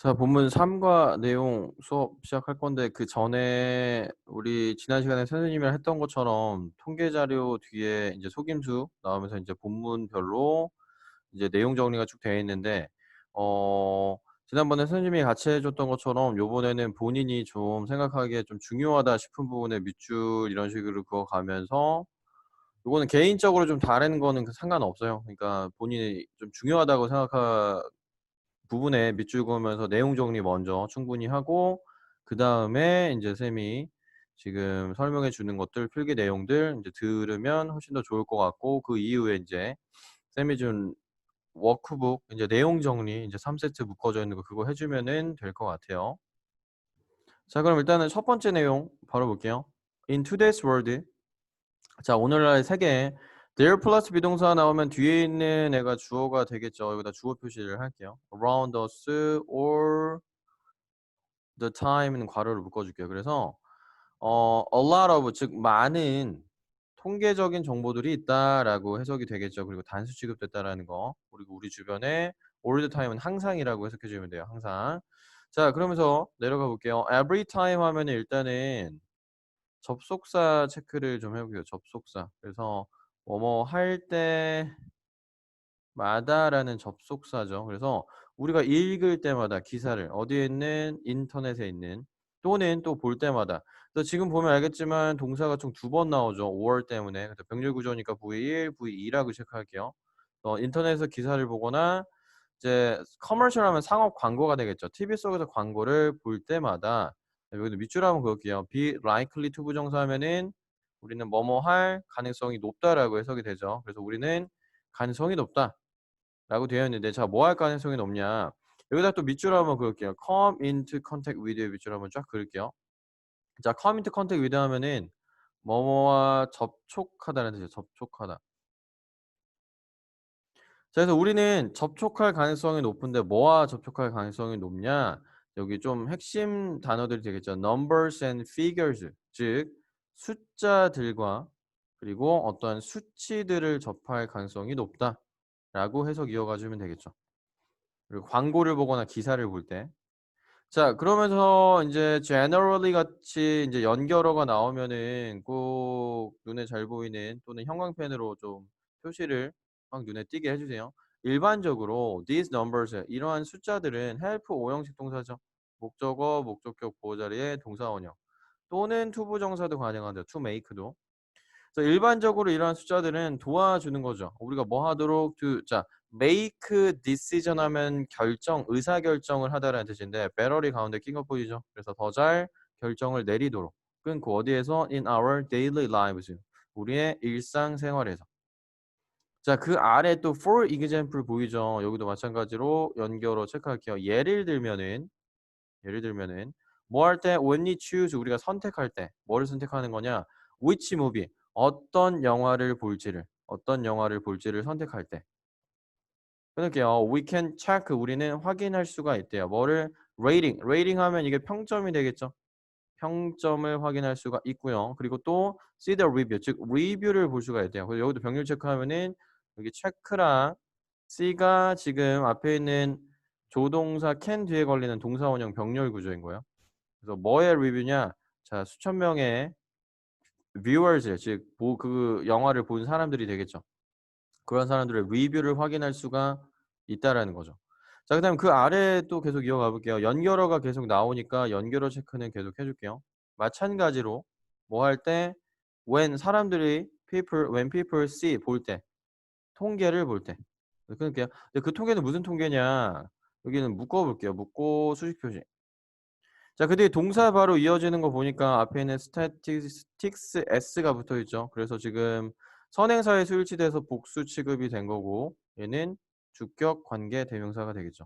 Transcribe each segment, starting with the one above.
자, 본문 3과 내용 수업 시작할 건데 그 전에 우리 지난 시간에 선생님이랑 했던 것처럼 통계 자료 뒤에 이제 속임수 나오면서 이제 본문별로 이제 내용 정리가 쭉 되어 있는데 지난번에 선생님이 같이 해 줬던 것처럼 요번에는 본인이 좀 생각하기에 좀 중요하다 싶은 부분에 밑줄 이런 식으로 그어 가면서 요거는 개인적으로 좀 다른 거는 상관없어요. 그러니까 본인이 좀 중요하다고 부분에 밑줄 그으면서 내용 정리 먼저 충분히 하고 그다음에 인제 쌤이 지금 설명해 주는 것들 필기 내용들 인제 들으면 훨씬 더 좋을 것 같고 그 이후에 인제 쌤이 준 워크북 인제 내용 정리 인제 3 세트 묶어져 있는 거 그거 해 주면은 될 것 같아요. 자, 그럼 일단은 첫 번째 내용 바로 볼게요. In today's world. 자, 오늘날 세계에 there 플러스 비동사 나오면 뒤에 있는 애가 주어가 되겠죠. 여기다 주어 표시를 할게요. around us or the time은 괄호를 묶어 줄게요. 그래서 a lot of 즉 많은 통계적인 정보들이 있다라고 해석이 되겠죠. 그리고 단수 취급됐다라는 거. 그리고 우리 주변에 all the time은 항상이라고 해석해 주면 돼요. 항상. 자, 그러면서 내려가 볼게요. every time 하면은 일단은 접속사 체크를 좀 해 볼게요. 접속사. 그래서 뭐뭐 할 때마다라는 접속사죠. 그래서 우리가 읽을 때마다 기사를 어디에 있는 인터넷에 있는 또는 또 볼 때마다. 그래서 지금 보면 알겠지만 동사가 총 2번 나오죠. 5월 때문에. 그래서 병렬 구조니까 V1, V2라고 체크할게요. 인터넷에서 기사를 보거나 이제 커머셜 하면 상업 광고가 되겠죠. TV 속에서 광고를 볼 때마다 여기도 밑줄 한번 그을게요. be likely to 부정사하면은 우리는 뭐뭐 할 가능성이 높다라고 해석이 되죠. 그래서 우리는 가능성이 높다라고 되어 있는데 자, 뭐 할 가능성이 높냐? 여기다 또 밑줄 한번 그을게요. come into contact with의 밑줄 한번 쫙 그을게요. 자, come into contact with 하면은 뭐뭐와 접촉하다는 뜻이에요. 접촉하다. 자, 그래서 우리는 접촉할 가능성이 높은데 뭐와 접촉할 가능성이 높냐? 여기 좀 핵심 단어들이 되겠죠. numbers and figures. 즉 숫자들과 그리고 어떠한 수치들을 접할 가능성이 높다라고 해석 이어가 주면 되겠죠. 그리고 광고를 보거나 기사를 볼 때. 자, 그러면서 인제 generally 같이 인제 연결어가 나오면은 꼭 눈에 잘 보이는 또는 형광펜으로 좀 표시를 확 눈에 띄게 해 주세요. 일반적으로 these numbers 이러한 숫자들은 help 5형식 동사죠. 목적어, 목적격 보호 자리에 동사 원형 또는 to 부정사도 가능하죠. to make도. 그래서 일반적으로 이러한 숫자들은 도와주는 거죠. 우리가 뭐 하도록 자, make decision 하면 결정, 의사결정을 하다라는 뜻인데 배럴이 가운데 낀 거 보이죠? 그래서 더 잘 결정을 내리도록 끊고 어디에서 in our daily lives 우리의 일상생활에서. 자, 그 아래 또 for example 보이죠? 여기도 마찬가지로 연결어 체크할게요. 예를 들면은 뭐 할 때 when we choose 우리가 선택할 때 뭐를 선택하는 거냐? which movie 어떤 영화를 볼지를 선택할 때. 끊을게요. we can check 우리는 확인할 수가 있대요. 뭐를? rating 하면 이게 평점이 되겠죠. 평점을 확인할 수가 있고요. 그리고 또 see the review 즉 리뷰를 볼 수가 있대요. 그래서 여기도 병렬 체크하면은 여기 체크랑 C가 지금 앞에 있는 조동사 can 뒤에 걸리는 동사 원형 병렬 구조인 거예요. 그래서 뭐의 리뷰냐? 자, 수천 명의 viewers 즉 그 영화를 본 사람들이 되겠죠. 그런 사람들의 리뷰를 확인할 수가 있다라는 거죠. 자, 그다음에 그 아래 또 계속 이어가 볼게요. 연결어가 계속 나오니까 연결어 체크는 계속 해 줄게요. 마찬가지로 뭐 할 때 when people see 볼 때, 통계를 볼 때. 그러니까 근데 그 통계는 무슨 통계냐? 여기는 묶어 볼게요. 묶고 수식 표시. 자, 그 뒤에 동사 바로 이어지는 거 보니까 앞에 있는 statistics s가 붙어 있죠. 그래서 지금 선행사에 수일치돼서 복수 취급이 된 거고 얘는 주격 관계 대명사가 되겠죠.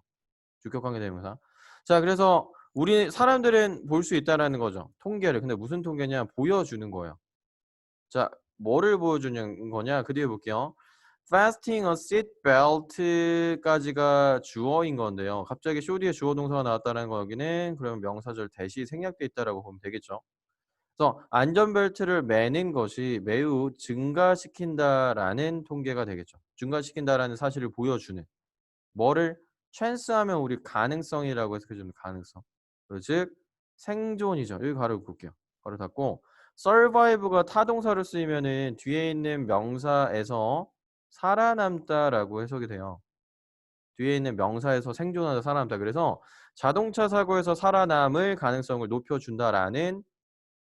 주격 관계 대명사. 자, 그래서 우리 사람들은 볼 수 있다라는 거죠. 통계를. 근데 무슨 통계냐? 보여주는 거예요. 자, 뭐를 보여주는 거냐? 그 뒤에 볼게요. fastening a seat belt까지가 주어인 건데요. 갑자기 show 뒤에 주어 동사가 나왔다는 거 여기는 그러면 명사절 대시 생략돼 있다라고 보면 되겠죠. 그래서 안전벨트를 매는 것이 매우 증가시킨다라는 통계가 되겠죠. 증가시킨다라는 사실을 보여주는. 뭐를? chance 하면 우리 가능성이라고 해석해 주면 가능성. 즉 생존이죠. 여기 가로 볼게요. 가로 닫고 survive가 타동사로 쓰이면은 뒤에 있는 명사에서 살아남다라고 해석이 돼요. 뒤에 있는 명사에서 생존하다 살아남다. 그래서 자동차 사고에서 살아남을 가능성을 높여준다라는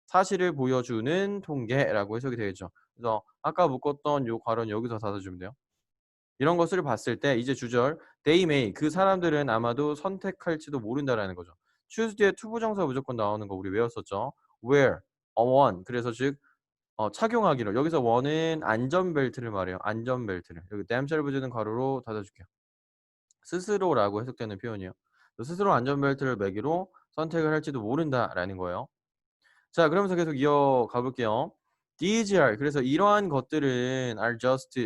사실을 보여주는 통계라고 해석이 되겠죠. 그래서 아까 묶었던 요 괄호는 여기서 닫아주면 돼요. 이런 것을 봤을 때 이제 주절 they may 그 사람들은 아마도 선택할지도 모른다라는 거죠. choose 뒤에 투부정사 무조건 나오는 거 우리 외웠었죠. wear, on 그래서 즉 착용하기로 여기서 one은 안전벨트를 말해요. 안전벨트를 여기 themselves는 괄호로 닫아줄게요. 스스로라고 해석되는 표현이에요. 스스로 안전벨트를 매기로 선택을 할지도 모른다라는 거예요. 자 그러면서 계속 이어가 볼게요. These are 그래서 이러한 것들은 are just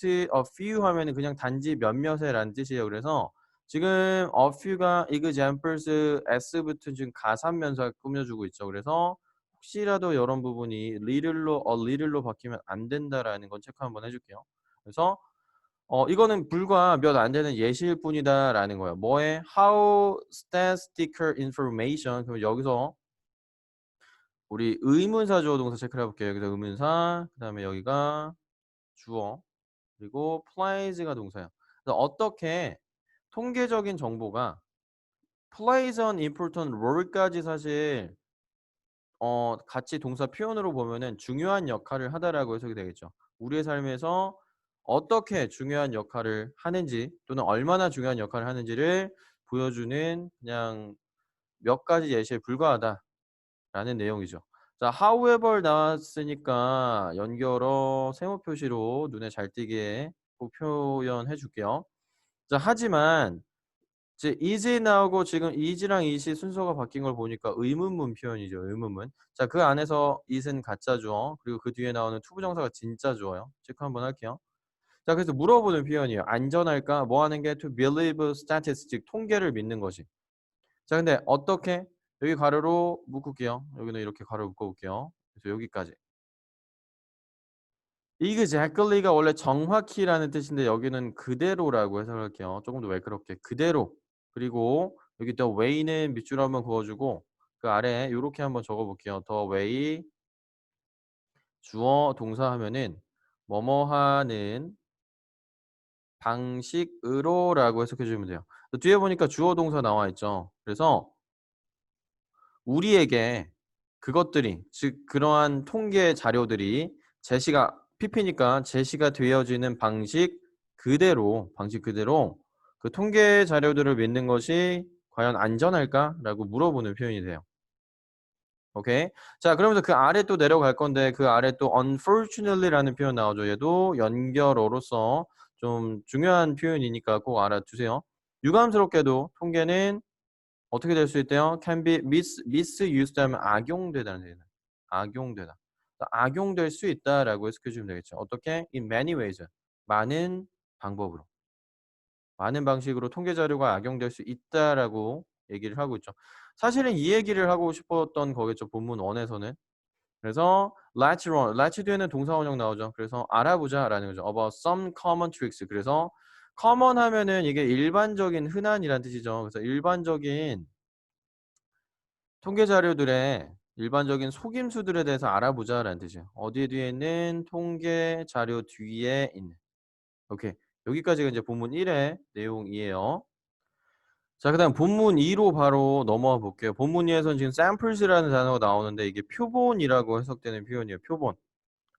a few 하면은 그냥 단지 몇몇의라는 뜻이에요. 그래서 지금 a few가 examples s부터 지금 가산면사 꾸며주고 있죠. 그래서 혹시라도 이런 부분이 little로 a little로 바뀌면 안 된다라는 건 체크 한번 해줄게요. 그래서 이거는 불과 몇 안 되는 예시일 뿐이다라는 거예요. 뭐에 how statistical information 그럼 여기서 우리 의문사 주어 동사 체크를 해볼게요. 여기서 의문사 그다음에 여기가 주어 그리고 plays가 동사예요. 그래서 어떻게 통계적인 정보가 plays an important role까지 사실 같이 동사 표현으로 보면은 중요한 역할을 하다라고 해석이 되겠죠. 우리의 삶에서 어떻게 중요한 역할을 하는지 또는 얼마나 중요한 역할을 하는지를 보여주는 그냥 몇 가지 예시에 불과하다라는 내용이죠. 자, however 나왔으니까 연결어 세모 표시로 눈에 잘 띄게 꼭 표현해 줄게요. 자, 하지만 이제 is 나오고 지금 is랑 it이 순서가 바뀐 걸 보니까 의문문 표현이죠. 의문문. 자, 그 안에서 it은 가짜 주어 그리고 그 뒤에 나오는 투부정사가 진짜 주어요. 체크 한번 할게요. 자, 그래서 물어보는 표현이에요. 안전할까? 뭐 하는 게 to believe statistics 통계를 믿는 것이. 자, 근데 어떻게? 여기 가로로 묶을게요. 여기는 이렇게 가로 묶어 볼게요. 그래서 여기까지. exactly가 원래 정확히라는 뜻인데 여기는 그대로라고 해석할게요. 조금 더 매끄럽게 그대로. 그리고 여기 the way는 밑줄 한번 그어주고 그 아래 요렇게 한번 적어볼게요. the way 주어 동사 하면은 뭐뭐하는 방식으로라고 해석해 주면 돼요. 뒤에 보니까 주어 동사 나와 있죠. 그래서 우리에게 그것들이 즉 그러한 통계 자료들이 제시가 PP니까 제시가 되어지는 방식 그대로 그 통계 자료들을 믿는 것이 과연 안전할까라고 물어보는 표현이 돼요. 오케이. 자, 그러면서 그 아래 또 내려갈 건데 그 아래 또 unfortunately라는 표현 나오죠. 얘도 연결어로서 좀 중요한 표현이니까 꼭 알아두세요. 유감스럽게도 통계는 어떻게 될 수 있대요? can be misused 하면 악용되다는 얘기예요. 악용되다. 악용될 수 있다라고 해석해 주면 되겠죠. 어떻게? in many ways. 많은 방법으로. 많은 방식으로 통계 자료가 악용될 수 있다라고 얘기를 하고 있죠. 사실은 이 얘기를 하고 싶었던 거겠죠. 본문 1에서는. 그래서 let's run. let's 뒤에는 동사 원형 나오죠. 그래서 알아보자라는 거죠. about some common tricks. 그래서 common 하면은 이게 일반적인 흔한이란 뜻이죠. 그래서 일반적인 통계 자료들의 일반적인 속임수들에 대해서 알아보자라는 뜻이에요. 어디 뒤에 있는 통계 자료 뒤에 있는. 오케이. 여기까지가 이제 본문 1의 내용이에요. 자, 그다음 본문 2로 바로 넘어가 볼게요. 본문 2에서는 지금 samples라는 단어가 나오는데 이게 표본이라고 해석되는 표현이에요. 표본.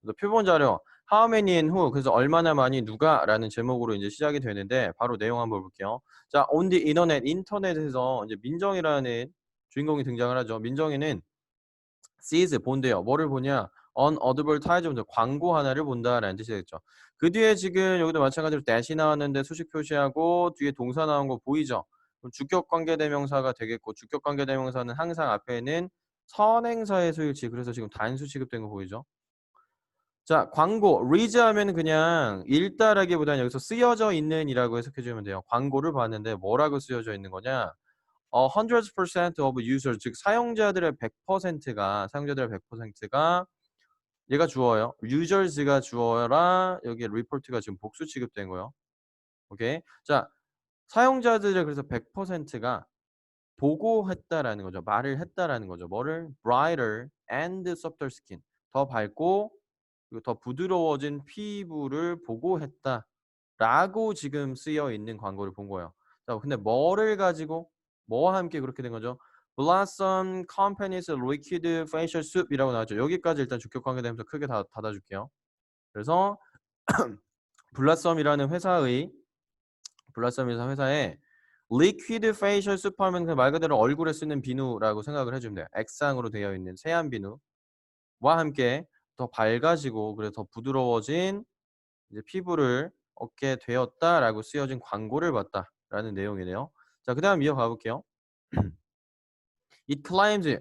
그래서 표본 자료 how many and who 그래서 얼마나 많이 누가라는 제목으로 이제 시작이 되는데 바로 내용 한번 볼게요. 자, on the internet 인터넷에서 이제 민정이라는 주인공이 등장을 하죠. 민정이는 sees 본대요. 뭐를 보냐? on advertisement 광고 하나를 본다라는 뜻이 되겠죠. 그 뒤에 지금 여기도 마찬가지로 that이 나왔는데 수식 표시하고 뒤에 동사 나온 거 보이죠? 그럼 주격 관계 대명사가 되겠고 주격 관계 대명사는 항상 앞에는 선행사의 소일치 그래서 지금 단수 취급된 거 보이죠? 자, 광고 read 하면은 그냥 읽다라기보다는 여기서 쓰여져 있는이라고 해석해 주면 돼요. 광고를 봤는데 뭐라고 쓰여져 있는 거냐? 100% of users 즉 사용자들의 100%가 얘가 주어요. users가 주어라 여기 report가 지금 복수 취급된 거예요. 오케이. 자, 사용자들의 그래서 100%가 보고했다라는 거죠. 말을 했다라는 거죠. 뭐를? brighter and softer skin. 더 밝고 그리고 더 부드러워진 피부를 보고했다라고 지금 쓰여 있는 광고를 본 거예요. 자, 근데 뭐를 가지고 뭐와 함께 그렇게 된 거죠? Blossom Company's Liquid Facial Soup이라고 나왔죠. 여기까지 일단 주격 관계되면서 크게 닫아 줄게요. 그래서 블라썸이라는 회사의 리퀴드 페이셜 수프 하면 말 그대로 얼굴에 쓰는 비누라고 생각을 해 주면 돼요. 액상으로 되어 있는 세안 비누와 함께 더 밝아지고 그래서 더 부드러워진 이제 피부를 얻게 되었다라고 쓰여진 광고를 봤다라는 내용이네요. 자, 그다음 이어가 볼게요. It claims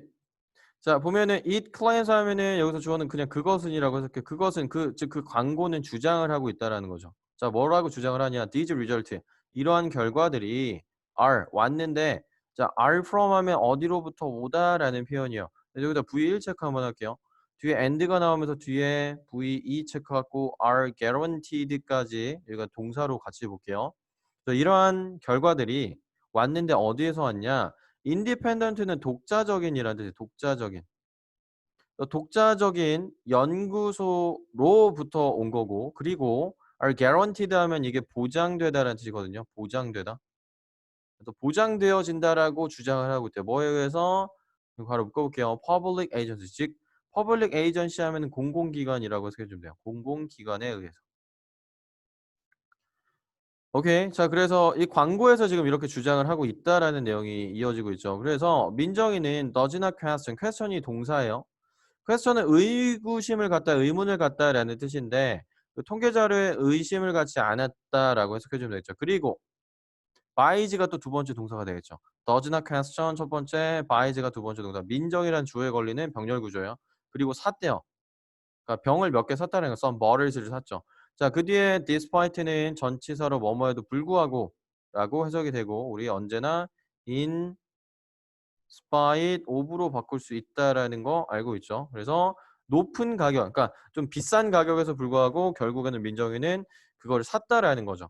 자, 보면은 it claims 하면은 여기서 주어는 그냥 그것은이라고 해서 그것은 즉 그 광고는 주장을 하고 있다라는 거죠. 자, 뭐라고 주장을 하냐? These result 이러한 결과들이 are 왔는데 자, are from 하면 어디로부터 오다라는 표현이에요. 여기다 V1 체크 한번 할게요. 뒤에 and가 나오면서 뒤에 V2 체크하고 are guaranteed까지 여기가 동사로 같이 볼게요. 자, 이러한 결과들이 왔는데 어디에서 왔냐? independent는 독자적인이라는 뜻이에요. 독자적인. 독자적인 연구소로부터 온 거고 그리고 are guaranteed 하면 이게 보장되다라는 뜻이거든요. 보장되다. 그래서 보장되어진다라고 주장을 하고 있대요. 뭐에 의해서? 바로 묶어 볼게요. public agency 즉 public agency 하면은 공공기관이라고 해석해 주면 돼요. 공공기관에 의해서. 오케이. 자, 그래서 이 광고에서 지금 이렇게 주장을 하고 있다라는 내용이 이어지고 있죠. 그래서 민정이는 does not question. question이 동사예요. question은 의구심을 갖다, 의문을 갖다라는 뜻인데 그 통계 자료에 의심을 갖지 않았다라고 해석해 주면 되겠죠. 그리고 byes가 또 두 번째 동사가 되겠죠. does not question 첫 번째, byes가 두 번째 동사. 민정이란 주어에 걸리는 병렬 구조예요. 그리고 샀대요. 그러니까 병을 몇 개 샀다는 거. some bottles를 샀죠. 자, 그 뒤에 despite는 전치사로 뭐뭐에도 불구하고 라고 해석이 되고 우리 언제나 in spite of로 바꿀 수 있다라는 거 알고 있죠. 그래서 높은 가격, 그러니까 좀 비싼 가격에서 불구하고 결국에는 민정이는 그거를 샀다라는 거죠.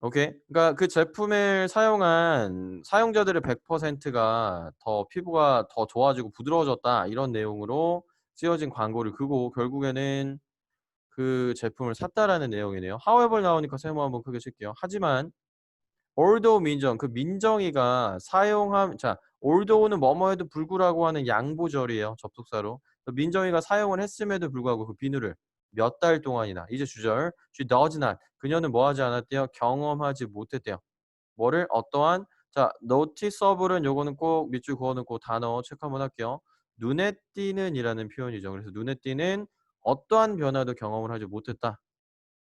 오케이. 그러니까 그 제품을 사용한 사용자들의 100%가 더 피부가 더 좋아지고 부드러워졌다 이런 내용으로 쓰여진 광고를 그고 결국에는 그 제품을 샀다라는 내용이네요. however 나오니까 세모 한번 크게 칠게요. 하지만 although 민정 그 민정이가 사용함 자 although는 뭐뭐에도 불구라고 하는 양보절이에요. 접속사로. 민정이가 사용을 했음에도 불구하고 그 비누를 몇 달 동안이나 이제 주절 she does not 그녀는 뭐 하지 않았대요? 경험하지 못했대요. 뭐를? 어떠한 자 noticeable은 요거는 꼭 밑줄 그어 놓고 단어 체크 한번 할게요. 눈에 띄는 이라는 표현이죠. 그래서 눈에 띄는 어떠한 변화도 경험을 하지 못했다.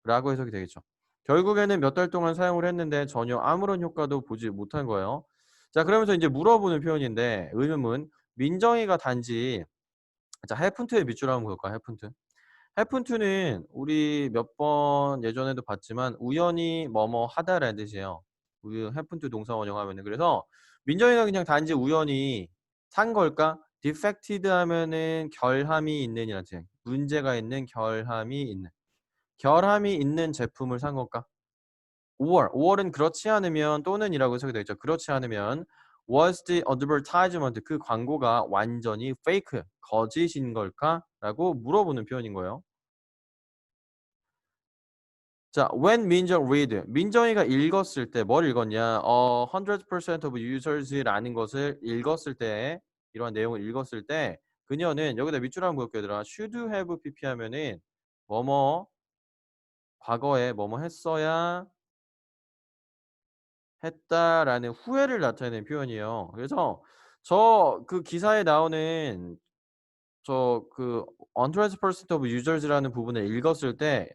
라고 해석이 되겠죠. 결국에는 몇 달 동안 사용을 했는데 전혀 아무런 효과도 보지 못한 거예요. 자, 그러면서 인제 물어보는 표현인데 의문문 민정이가 단지 자 happen to의 밑줄 한번 그을까요? happen to. happen to는 우리 몇 번 예전에도 봤지만 우연히 뭐뭐 하다라는 뜻이에요. happen to 동사 원형하면은. 그래서 민정이가 그냥 단지 우연히 산 걸까? defected 하면은 결함이 있는 이라는 뜻이에요. 문제가 있는 결함이 있는. 결함이 있는 제품을 산 걸까? 5월은 그렇지 않으면 또는이라고 해석이 되겠죠. 그렇지 않으면 was the advertisement 그 광고가 완전히 fake 거짓인 걸까?라고 물어보는 표현인 거예요. 자, when 민정 read 민정이가 읽었을 때 뭘 읽었냐? 100% of users라는 것을 읽었을 때 이러한 내용을 읽었을 때 그녀는 여기다 밑줄 한번 그을게요 얘들아. should have pp 하면은 뭐뭐 과거에 뭐뭐 했어야 했다라는 후회를 나타내는 표현이에요. 그래서 저 그 기사에 나오는 저 그 "100% of users라는 부분을 읽었을 때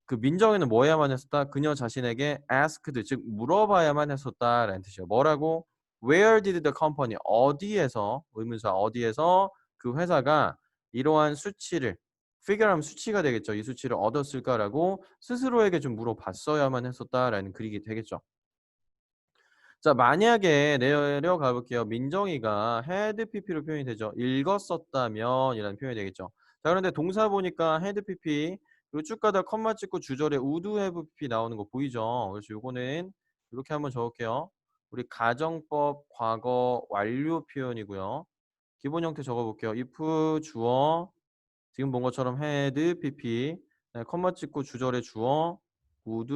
그 민정이는 뭐 해야만 했었다? 그녀 자신에게 asked 즉 물어봐야만 했었다라는 뜻이에요. 뭐라고? "Where did the company" 어디에서 의문사 어디에서 그 회사가 이러한 수치를 figure 하면 수치가 되겠죠. "이 수치를 얻었을까?"라고 스스로에게 좀 물어봤어야만 했었다라는 글이 되겠죠. 자, 만약에 내려가 볼게요. 민정이가 had pp로 표현이 되죠. 읽었었다면 이라는 표현이 되겠죠. 자, 그런데 동사 보니까 had pp 그리고 쭉 가다가 컴마 찍고 주절에 would have pp 나오는 거 보이죠? 그래서 요거는 요렇게 한번 적어 볼게요. 우리 가정법 과거 완료 표현이고요. 기본 형태 적어 볼게요. if 주어 지금 본 것처럼 had pp 그다음에 컴마 찍고 주절에 주어 would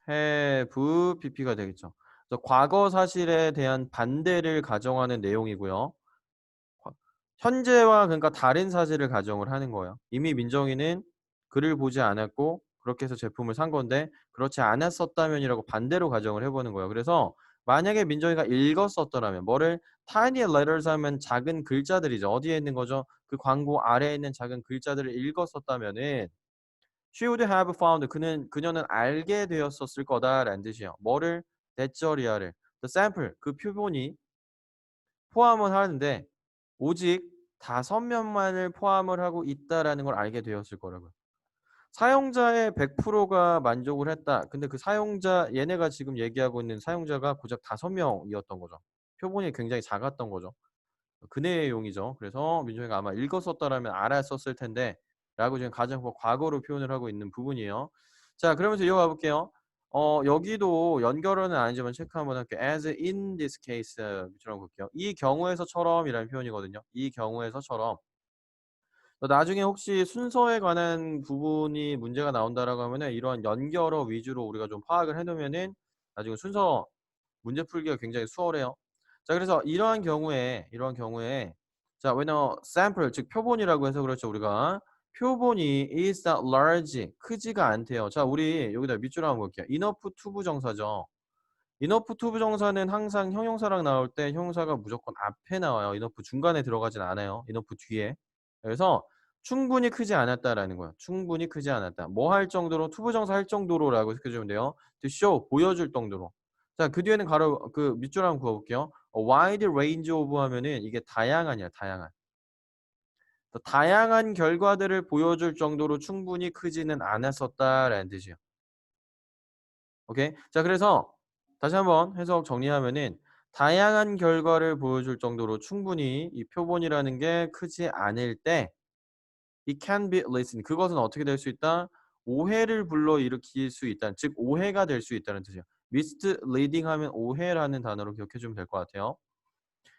have pp가 되겠죠. 그래서 과거 사실에 대한 반대를 가정하는 내용이고요. 과 현재와 그러니까 다른 사실을 가정을 하는 거예요. 이미 민정이는 글을 보지 않았고 그렇게 해서 제품을 산 건데 그렇지 않았었다면이라고 반대로 가정을 해 보는 거예요. 그래서 만약에 민정이가 읽었었더라면 뭐를 tiny letters 하면 작은 글자들이죠. 어디에 있는 거죠? 그 광고 아래에 있는 작은 글자들을 읽었었다면은 she would have found 그녀는 알게 되었었을 거다라는 뜻이에요. 뭐를? 대절이야를. the sample 그 표본이 포함을 하는데 오직 5면만을 포함을 하고 있다라는 걸 알게 되었을 거라고요. 사용자의 100%가 만족을 했다. 근데 그 사용자 얘네가 지금 얘기하고 있는 사용자가 고작 5명이었던 거죠. 표본이 굉장히 작았던 거죠. 그 내용이죠. 그래서 민정이가 아마 읽었었더라면 알았었을 텐데 라고 지금 가정법 과거로 표현을 하고 있는 부분이에요. 자 그러면서 이어가 볼게요. 여기도 연결어는 아니지만 체크 한번 할게요. as in this case처럼 볼게요. 이 경우에서처럼이라는 표현이거든요. 이 경우에서처럼. 나중에 혹시 순서에 관한 부분이 문제가 나온다라고 하면은 이런 연결어 위주로 우리가 좀 파악을 해 놓으면은 나중에 순서 문제 풀기가 굉장히 수월해요. 자 그래서 이러한 경우에 자 when a sample 즉 표본이라고 해서 그렇죠 우리가. 표본이 is not large 크지가 않대요. 자 우리 여기다 밑줄 한번 볼게요. enough to 부정사죠. enough to 부정사는 항상 형용사랑 나올 때 형용사가 무조건 앞에 나와요. enough 중간에 들어가진 않아요. enough 뒤에. 그래서 충분히 크지 않았다라는 거예요. 충분히 크지 않았다. 뭐 할 정도로 투부정사 할 정도로라고 시켜 주면 돼요. to show 보여줄 정도로. 자, 그 뒤에는 가로 그 밑줄 한번 그어 볼게요. A wide range of 하면은 이게 다양한이야, 다양한. 다양한 결과들을 보여줄 정도로 충분히 크지는 않았었다라는 뜻이에요. 오케이? 자, 그래서 다시 한번 해석 정리하면은 다양한 결과를 보여줄 정도로 충분히 이 표본이라는 게 크지 않을 때 it can be listened. 그것은 어떻게 될 수 있다? 오해를 불러일으킬 수 있다. 즉 오해가 될 수 있다는 뜻이에요. misleading 하면 오해라는 단어로 기억해 주면 될 것 같아요.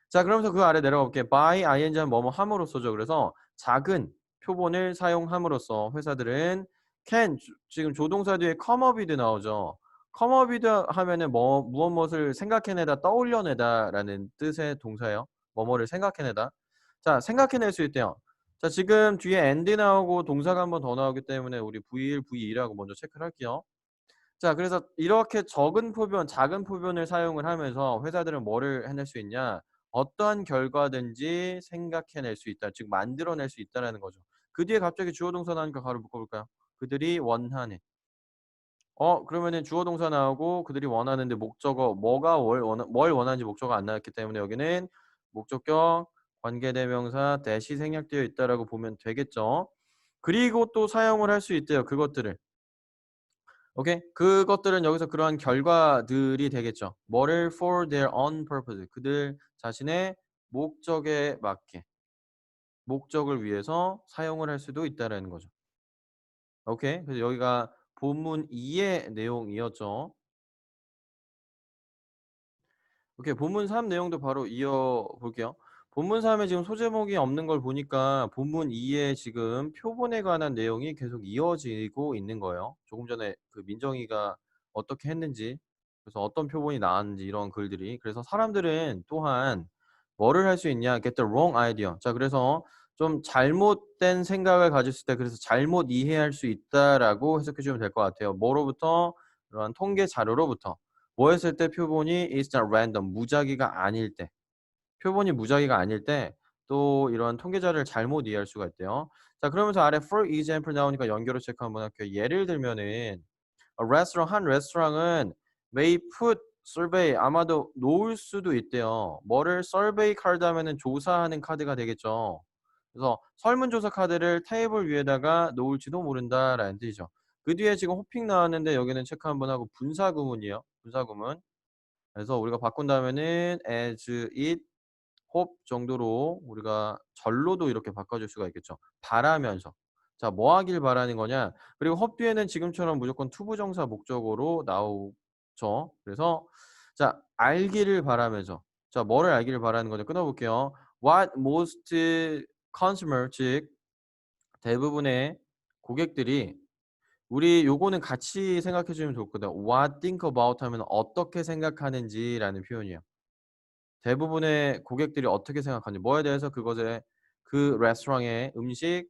자 그러면서 그 아래 내려가 볼게요. by ing 하면 뭐뭐 함으로써죠. 그래서 작은 표본을 사용함으로써 회사들은 can 지금 조동사 뒤에 come up이드 나오죠. come up이드 하면은 뭐 무엇 무엇을 생각해내다 떠올려내다라는 뜻의 동사예요. 뭐뭐를 생각해내다. 자 생각해낼 수 있대요. 자 지금 뒤에 and 나오고 동사가 한 번 더 나오기 때문에 우리 V1, V2라고 먼저 체크를 할게요. 자 그래서 이렇게 적은 표본, 작은 표본을 사용을 하면서 회사들은 뭐를 해낼 수 있냐? 어떠한 결과든지 생각해낼 수 있다. 즉 만들어낼 수 있다라는 거죠. 그 뒤에 갑자기 주어 동사 나오니까 바로 묶어 볼까요? 그들이 원하는. 그러면은 주어 동사 나오고 그들이 원하는데 목적어 뭐가 뭘 원하는지 목적어가 안 나왔기 때문에 여기는 목적격 관계대명사 대시 생략되어 있다라고 보면 되겠죠. 그리고 또 사용을 할 수 있대요. 그것들을. 오케이. 그것들은 여기서 그러한 결과들이 되겠죠. 뭐를 for their own purpose. 그들 자신의 목적에 맞게 목적을 위해서 사용을 할 수도 있다라는 거죠. 오케이. 그래서 여기가 본문 2의 내용이었죠. 오케이. 본문 3 내용도 바로 이어 볼게요. 본문 3에 지금 소제목이 없는 걸 보니까 본문 2에 지금 표본에 관한 내용이 계속 이어지고 있는 거예요. 조금 전에 그 민정이가 어떻게 했는지, 그래서 어떤 표본이 나왔는지 이런 글들이. 그래서 사람들은 또한 뭐를 할 수 있냐? get the wrong idea. 자, 그래서 좀 잘못된 생각을 가졌을 때 그래서 잘못 이해할 수 있다라고 해석해 주면 될 것 같아요. 뭐로부터? 그런 통계 자료로부터. 뭐 했을 때 표본이 is not random 무작위가 아닐 때. 표본이 무작위가 아닐 때 또 이런 통계 자료를 잘못 이해할 수가 있대요. 자 그러면서 아래 for example 나오니까 연결어 체크 한번 할게요. 예를 들면은 한 레스토랑은 may put survey 아마도 놓을 수도 있대요. 뭐를 survey 카드 하면은 조사하는 카드가 되겠죠. 그래서 설문조사 카드를 테이블 위에다가 놓을지도 모른다라는 뜻이죠. 그 뒤에 지금 호핑 나왔는데 여기는 체크 한번 하고 분사 구문이에요. 분사 구문. 그래서 우리가 바꾼다면은 as it hope 정도로 우리가 절로도 이렇게 바꿔줄 수가 있겠죠. 바라면서. 자, 뭐 하길 바라는 거냐? 그리고 허 뒤에는 지금처럼 무조건 투부정사 목적어로 나오죠. 그래서 자, 알기를 바라면서 자, 뭐를 알기를 바라는 거죠? 끊어 볼게요. What most consumer 즉 대부분의 고객들이 우리 요거는 같이 생각해 주면 좋거든. What think about 하면 어떻게 생각하는지라는 표현이에요. 대부분의 고객들이 어떻게 생각하는지 뭐에 대해서 그것에 그 레스토랑의 음식,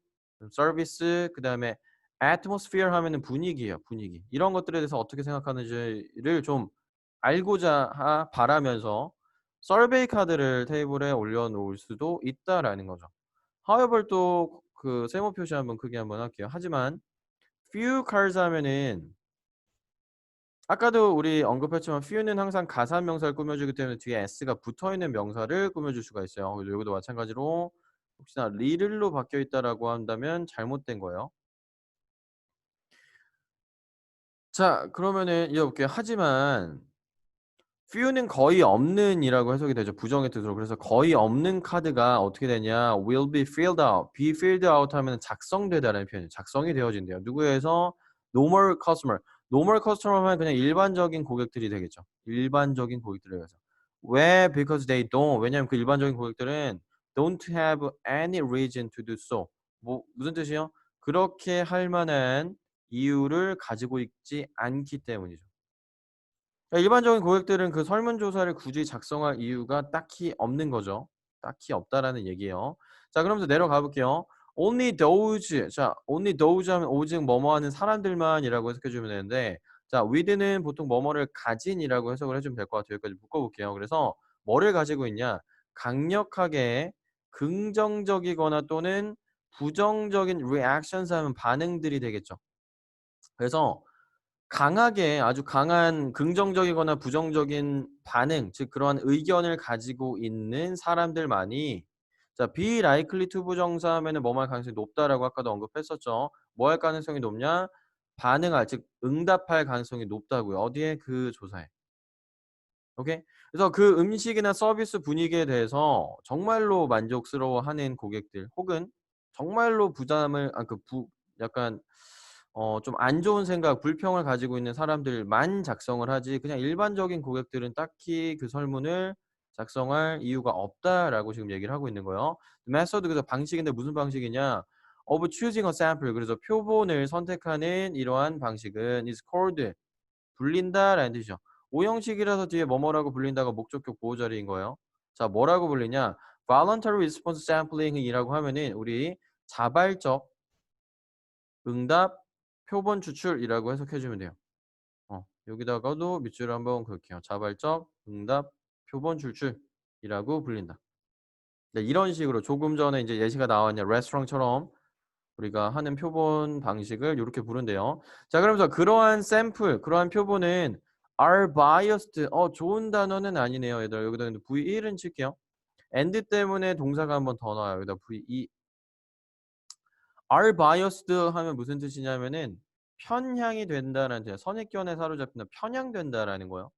서비스 그다음에 atmosphere 하면은 분위기예요, 분위기. 이런 것들에 대해서 어떻게 생각하는지를 좀 알고자 바라면서 서베이 카드를 테이블에 올려 놓을 수도 있다라는 거죠. however 또 그 세모 표시 한번 크게 한번 할게요. 하지만 few cars 하면은 아까도 우리 언급했지만 few는 항상 가사명사를 꾸며주기 때문에 뒤에 s가 붙어있는 명사를 꾸며줄 수가 있어요. 그래서 여기도 마찬가지로 혹시나 little로 바뀌어 있다라고 한다면 잘못된 거예요. 자, 그러면은 이어볼게요. 하지만 few는 거의 없는이라고 해석이 되죠. 부정의 뜻으로. 그래서 거의 없는 카드가 어떻게 되냐? will be filled out. be filled out 하면 작성되다라는 표현이에요. 작성이 되어진대요. 누구에서? normal customer. normal customer 하면 그냥 일반적인 고객들이 되겠죠. 일반적인 고객들에 의해서. 왜? because they don't. 왜냐하면 그 일반적인 고객들은 don't have any reason to do so. 뭐 무슨 뜻이요? 그렇게 할 만한 이유를 가지고 있지 않기 때문이죠. 그러니까 일반적인 고객들은 그 설문조사를 굳이 작성할 이유가 딱히 없는 거죠. 딱히 없다라는 얘기예요. 자, 그러면서 내려가 볼게요. only those. 자, only those 하면 오직 뭐뭐 하는 사람들만이라고 해석해 주면 되는데 자, with는 보통 뭐뭐를 가진이라고 해석을 해 주면 될 것 같아요. 여기까지 묶어 볼게요. 그래서 뭐를 가지고 있냐? 강력하게 긍정적이거나 또는 부정적인 reactions 하면 반응들이 되겠죠. 그래서 강하게 아주 강한 긍정적이거나 부정적인 반응 즉 그러한 의견을 가지고 있는 사람들만이 자 be likely to 부정사 하면은 뭐뭐 할 가능성이 높다라고 아까도 언급했었죠. 뭐 할 가능성이 높냐? 반응할 즉 응답할 가능성이 높다고요. 어디에? 그 조사에. 오케이? 그래서 그 음식이나 서비스 분위기에 대해서 정말로 만족스러워하는 고객들 혹은 정말로 부담을 약간 좀 안 좋은 생각, 불평을 가지고 있는 사람들만 작성을 하지 그냥 일반적인 고객들은 딱히 그 설문을 작성할 이유가 없다라고 지금 얘기를 하고 있는 거예요. 메소드 그래서 방식인데 무슨 방식이냐? of choosing a sample 그래서 표본을 선택하는 이러한 방식은 is called 불린다라는 뜻이죠. 오형식이라서 뒤에 뭐뭐라고 불린다가 목적격 보호자리인 거예요. 자, 뭐라고 불리냐? voluntary response sampling이라고 하면은 우리 자발적 응답 표본 추출이라고 해석해 주면 돼요. 여기다가도 밑줄을 한번 그을게요. 자발적 응답 표본 추출이라고 불린다. 네, 이런 식으로 조금 전에 이제 예시가 나왔냐 레스토랑처럼 우리가 하는 표본 방식을 요렇게 부른대요. 자, 그러면서 그러한 샘플, 그러한 표본은 are biased. 좋은 단어는 아니네요. 얘들아. 여기다 V1은 칠게요. and 때문에 동사가 한번 더 나와요. 여기다 V2. are biased 하면 무슨 뜻이냐면은 편향이 된다라는 뜻이에요. 선입견에 사로잡힌다. 편향된다라는 거예요.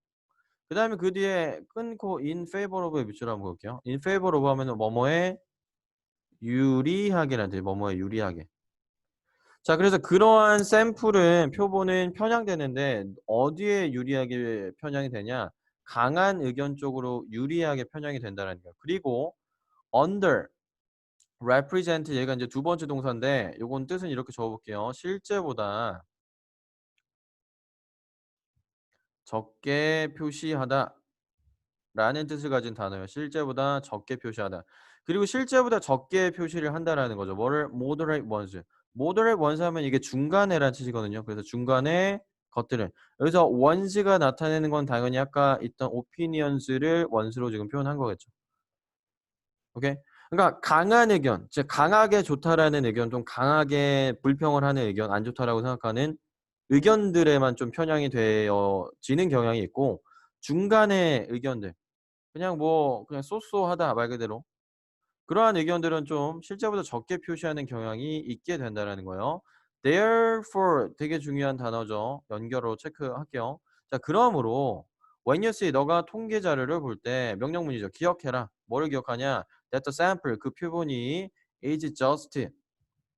그다음에 그 뒤에 끊고 in favor of에 밑줄 한번 그을게요. in favor of 하면은 뭐뭐에 유리하게라는 뜻이에요. 뭐뭐에 유리하게. 자, 그래서 그러한 샘플은 표본은 편향되는데 어디에 유리하게 편향이 되냐? 강한 의견 쪽으로 유리하게 편향이 된다는 거예요. 그리고 under represent 얘가 이제 두 번째 동사인데 요건 뜻은 이렇게 적어 볼게요. 실제보다 적게 표시하다 라는 뜻을 가진 단어예요. 실제보다 적게 표시하다. 그리고 실제보다 적게 표시를 한다라는 거죠. 뭐를 moderate ones. moderate ones 하면 이게 중간에라는 뜻이거든요. 그래서 중간에 것들을. 여기서 ones가 나타내는 건 당연히 아까 있던 opinions를 ones로 지금 표현한 거겠죠. 오케이? 그러니까 강한 의견, 즉 강하게 좋다라는 의견, 좀 강하게 불평을 하는 의견, 안 좋다라고 생각하는 의견들에만 좀 편향이 되어지는 경향이 있고 중간의 의견들 그냥 쏘쏘하다 말 그대로. 그러한 의견들은 좀 실제보다 적게 표시하는 경향이 있게 된다라는 거예요. therefore 되게 중요한 단어죠. 연결어 체크할게요. 자, 그러므로 when you see 너가 통계 자료를 볼 때 명령문이죠. 기억해라. 뭐를 기억하냐? that the sample 그 표본이 is just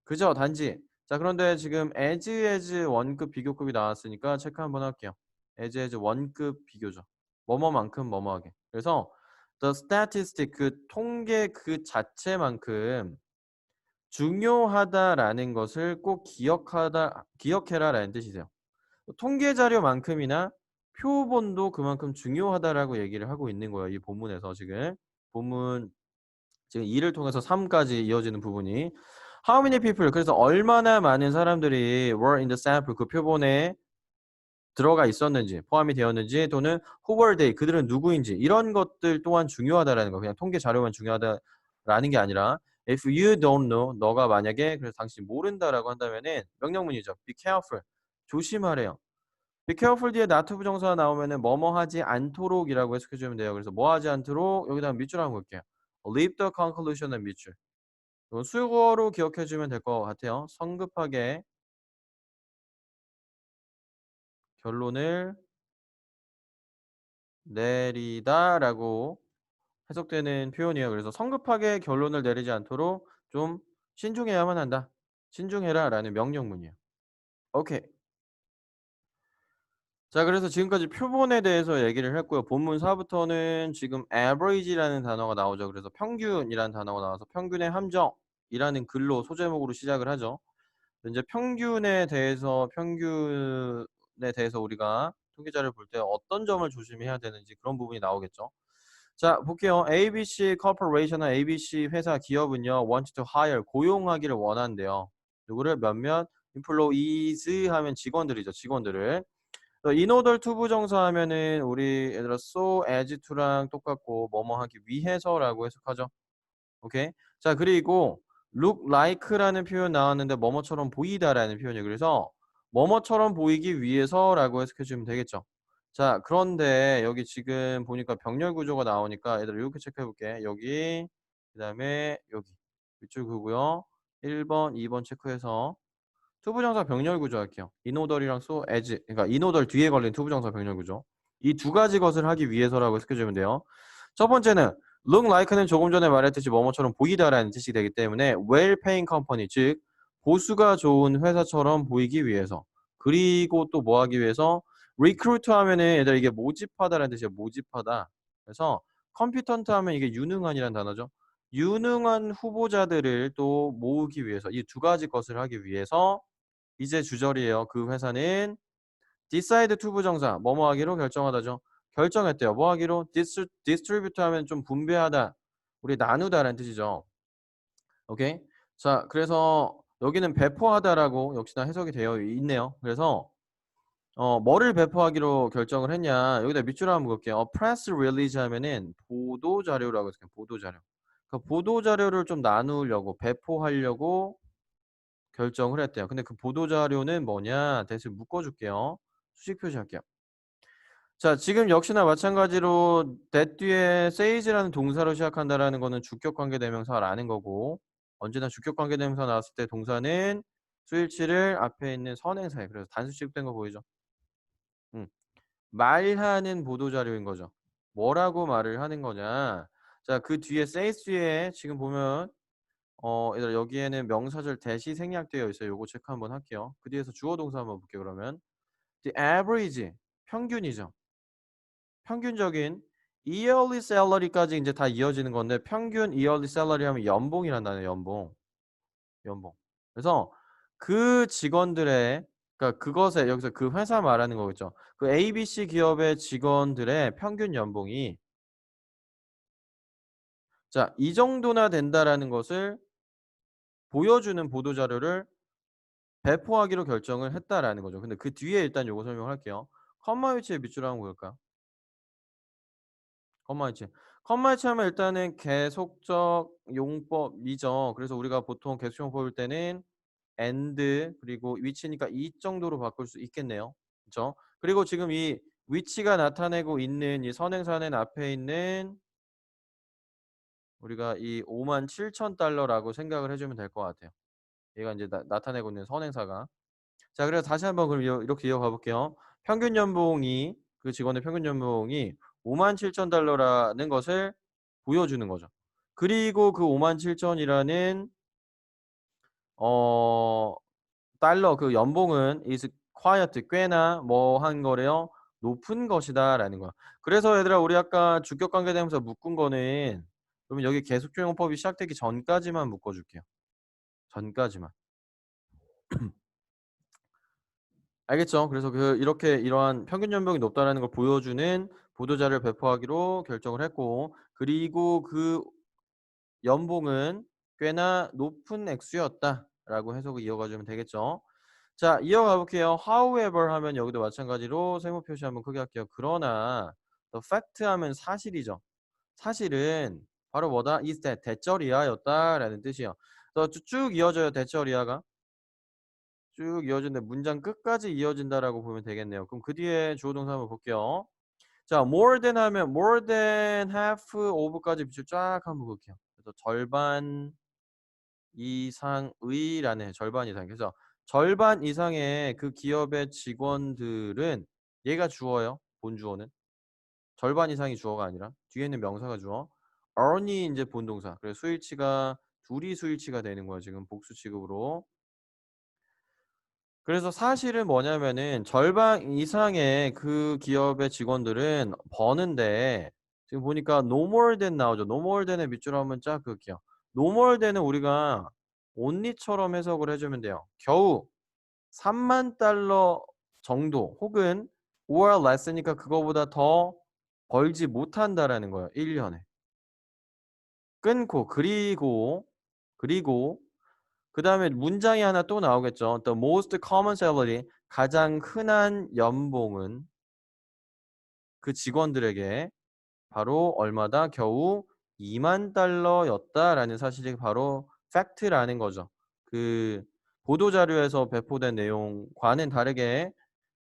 그저 단지 자, 그런데 지금 as 원급 비교급이 나왔으니까 체크 한번 할게요. as 원급 비교죠. 뭐뭐만큼 뭐뭐하게. 그래서 the statistic 그 통계 그 자체만큼 중요하다라는 것을 꼭 기억해라라는 뜻이세요. 통계 자료만큼이나 표본도 그만큼 중요하다라고 얘기를 하고 있는 거예요. 이 본문에서 지금. 본문 지금 2를 통해서 3까지 이어지는 부분이 How many people 그래서 얼마나 많은 사람들이 were in the sample 그 표본에 들어가 있었는지 포함이 되었는지 또는 who were they 그들은 누구인지 이런 것들 또한 중요하다라는 거. 그냥 통계 자료만 중요하다라는 게 아니라 if you don't know 너가 만약에 그래서 당신이 모른다라고 한다면은 명령문이죠. be careful 조심하래요. be careful 뒤에 not 부정사가 나오면은 뭐뭐 하지 않도록이라고 해석해 주면 돼요. 그래서 뭐 하지 않도록 여기다가 밑줄 한번 볼게요. leave the conclusion은 밑줄. 이건 수거로 기억해 주면 될 것 같아요. 성급하게 결론을 내리다라고 해석되는 표현이에요. 그래서 성급하게 결론을 내리지 않도록 좀 신중해야만 한다. 신중해라라는 명령문이에요. 오케이. 자, 그래서 지금까지 표본에 대해서 얘기를 했고요. 본문 4부터는 지금 average라는 단어가 나오죠. 그래서 평균이라는 단어가 나와서 평균의 함정이라는 글로 소제목으로 시작을 하죠. 이제 평균에 대해서 우리가 통계자료를 볼 때 어떤 점을 조심해야 되는지 그런 부분이 나오겠죠. 자, 볼게요. ABC Corporation은 ABC 회사 기업은요. want to hire 고용하기를 원한대요. 누구를 몇몇 employees 하면 직원들이죠. 직원들을. in order to 부정사 하면은 우리 얘들아 so as to랑 똑같고 뭐뭐 하기 위해서라고 해석하죠. 오케이. 자, 그리고 look like라는 표현 나왔는데 뭐뭐처럼 보이다라는 표현이에요. 그래서 뭐뭐처럼 보이기 위해서라고 해석해 주면 되겠죠. 자, 그런데 여기 지금 보니까 병렬 구조가 나오니까 얘들아 이렇게 체크해 볼게. 여기 그다음에 여기 밑줄 그고요. 1번, 2번 체크해서 투부정사 병렬 구조 할게요. 인오덜이랑 so as 그러니까 인오덜 뒤에 걸린 투부정사 병렬 구조. 이 두 가지 것을 하기 위해서라고 해석해 주면 돼요. 첫 번째는 look like는 조금 전에 말했듯이 뭐뭐처럼 보이다라는 뜻이 되기 때문에 well paying company 즉 보수가 좋은 회사처럼 보이기 위해서. 그리고 또 뭐 하기 위해서 recruit 하면은 얘들 이게 모집하다라는 뜻이에요. 모집하다. 그래서 competent 하면 이게 유능한이라는 단어죠. 유능한 후보자들을 또 모으기 위해서 이 두 가지 것을 하기 위해서 이제 주절이에요. 그 회사는 decide to 부정사 뭐뭐 하기로 결정하다죠. 결정했대요. 뭐 하기로 distribute 하면 좀 분배하다. 우리 나누다라는 뜻이죠. 오케이. 자, 그래서 여기는 배포하다라고 역시나 해석이 되어 있네요. 그래서 뭐를 배포하기로 결정을 했냐. 여기다 밑줄 한번 볼게요. press release 하면은 보도 자료라고 해서 보도 자료. 그러니까 보도 자료를 좀 나누려고 배포하려고 결정을 했대요. 근데 그 보도 자료는 뭐냐? 대신 묶어 줄게요. 수식 표시할게요. 자, 지금 역시나 마찬가지로 that 뒤에 says라는 동사로 시작한다라는 거는 주격 관계 대명사라는 거고 언제나 주격 관계 대명사 나왔을 때 동사는 수일치를 앞에 있는 선행사에 그래서 단수 취급된 거 보이죠? 음. 말하는 보도 자료인 거죠. 뭐라고 말을 하는 거냐? 자, 그 뒤에 says 뒤에 지금 보면 얘들아 여기에는 명사절 대시 생략되어 있어요. 요거 체크 한번 할게요. 그 뒤에서 주어 동사 한번 볼게요. 그러면 the average 평균이죠. 평균적인 yearly salary까지 이제 다 이어지는 건데 평균 yearly salary 하면 연봉이란 단어예요. 연봉. 연봉. 그래서 그 직원들의 그러니까 그것에 여기서 그 회사 말하는 거겠죠. 그 ABC 기업의 직원들의 평균 연봉이 자, 이 정도나 된다라는 것을 보여주는 보도 자료를 배포하기로 결정을 했다라는 거죠. 근데 그 뒤에 일단 요거 설명할게요. 컴마 위치에 밑줄 한번 볼까요? 컴마 위치. 컴마 위치하면 일단은 계속적 용법이죠. 그래서 우리가 보통 계속용 뽑을 때는 and 그리고 위치니까 이 정도로 바꿀 수 있겠네요. 그렇죠? 그리고 지금 이 위치가 나타내고 있는 이 선행사는 앞에 있는 우리가 이 57,000달러라고 생각을 해주면 될 것 같아요. 얘가 이제 나타내고 있는 선행사가. 자, 그래서 다시 한번 그럼 이렇게 이어가 볼게요. 평균 연봉이 그 직원의 평균 연봉이 57,000달러라는 것을 보여주는 거죠. 그리고 그 57,000이라는 달러 그 연봉은 is quiet 꽤나 뭐 한 거래요? 높은 것이다라는 거야. 그래서 얘들아 우리 아까 주격 관계 대명사 묶은 거는 그러면 여기 계속조용법이 시작되기 전까지만 묶어 줄게요. 전까지만. 알겠죠? 그래서 이렇게 이러한 평균 연봉이 높다라는 걸 보여주는 보도 자료를 배포하기로 결정을 했고 그리고 그 연봉은 꽤나 높은 액수였다라고 해석을 이어가 주면 되겠죠. 자, 이어가 볼게요. however 하면 여기도 마찬가지로 세모 표시 한번 크게 할게요. 그러나 the fact 하면 사실이죠. 사실은 바로 뭐다? is that 대절이야였다라는 뜻이에요. 그래서 쭉 이어져요. 대절이야가. 쭉 이어지는데 문장 끝까지 이어진다라고 보면 되겠네요. 그럼 그 뒤에 주어 동사 한번 볼게요. 자, more than 하면 more than half of까지 밑줄 쫙 한번 볼게요. 그래서 절반 이상의라는 절반 이상. 그래서 절반 이상의 그 기업의 직원들은 얘가 주어예요. 본주어는. 절반 이상이 주어가 아니라 뒤에 있는 명사가 주어. earn이 이제 본동사. 그래서 수일치가 둘이 수일치가 되는 거야. 지금 복수 취급으로. 그래서 사실은 뭐냐면은 절반 이상의 그 기업의 직원들은 버는데 지금 보니까 no more than 나오죠. no more than의 밑줄 한번 쫙 그을게요. no more than은 우리가 only처럼 해석을 해주면 돼요. 겨우 3만 달러 정도 혹은 or less니까 그거보다 더 벌지 못한다라는 거예요. 1년에. 끊고 그리고 그 다음에 문장이 하나 또 나오겠죠. The most common salary 가장 흔한 연봉은 그 직원들에게 바로 얼마다 겨우 2만 달러였다라는 사실이 바로 팩트라는 거죠. 그 보도자료에서 배포된 내용과는 다르게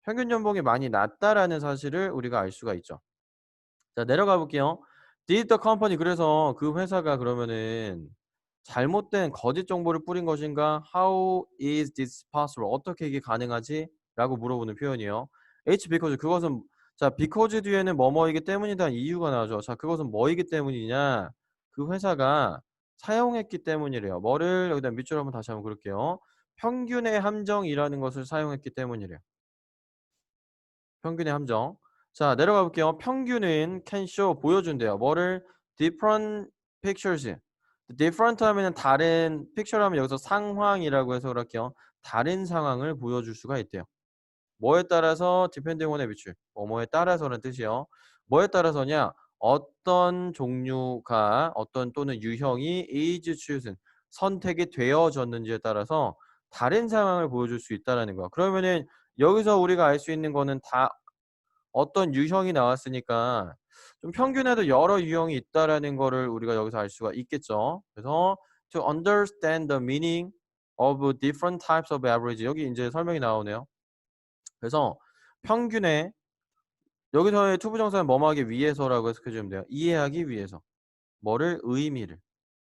평균 연봉이 많이 낮다라는 사실을 우리가 알 수가 있죠. 자, 내려가 볼게요. Did the company 그래서 그 회사가 그러면은 잘못된 거짓 정보를 뿌린 것인가? How is this possible? 어떻게 이게 가능하지? 라고 물어보는 표현이에요. H because 그것은 자, because 뒤에는 뭐뭐이기 때문이다 이유가 나오죠. 자, 그것은 뭐이기 때문이냐? 그 회사가 사용했기 때문이래요. 뭐를 여기다 밑줄 한번 다시 한번 그럴게요. 평균의 함정이라는 것을 사용했기 때문이래요. 평균의 함정. 자, 내려가 볼게요. 평균은 can show 보여준대요. 뭐를 different pictures. different 하면은 다른 picture 하면 여기서 상황이라고 해석을 할게요. 다른 상황을 보여줄 수가 있대요. 뭐에 따라서 depending on에 비출. 뭐뭐에 따라서는 뜻이요. 뭐에 따라서냐? 어떤 종류가 어떤 또는 유형이 is chosen 선택이 되어졌는지에 따라서 다른 상황을 보여줄 수 있다라는 거야. 그러면은 여기서 우리가 알 수 있는 거는 다 어떤 유형이 나왔으니까 좀 평균에도 여러 유형이 있다라는 거를 우리가 여기서 알 수가 있겠죠. 그래서 to understand the meaning of different types of average 여기 이제 설명이 나오네요. 그래서 평균의 여기서의 투부정사는 뭐뭐하기 위해서라고 해석해 주면 돼요. 이해하기 위해서. 뭐를 의미를.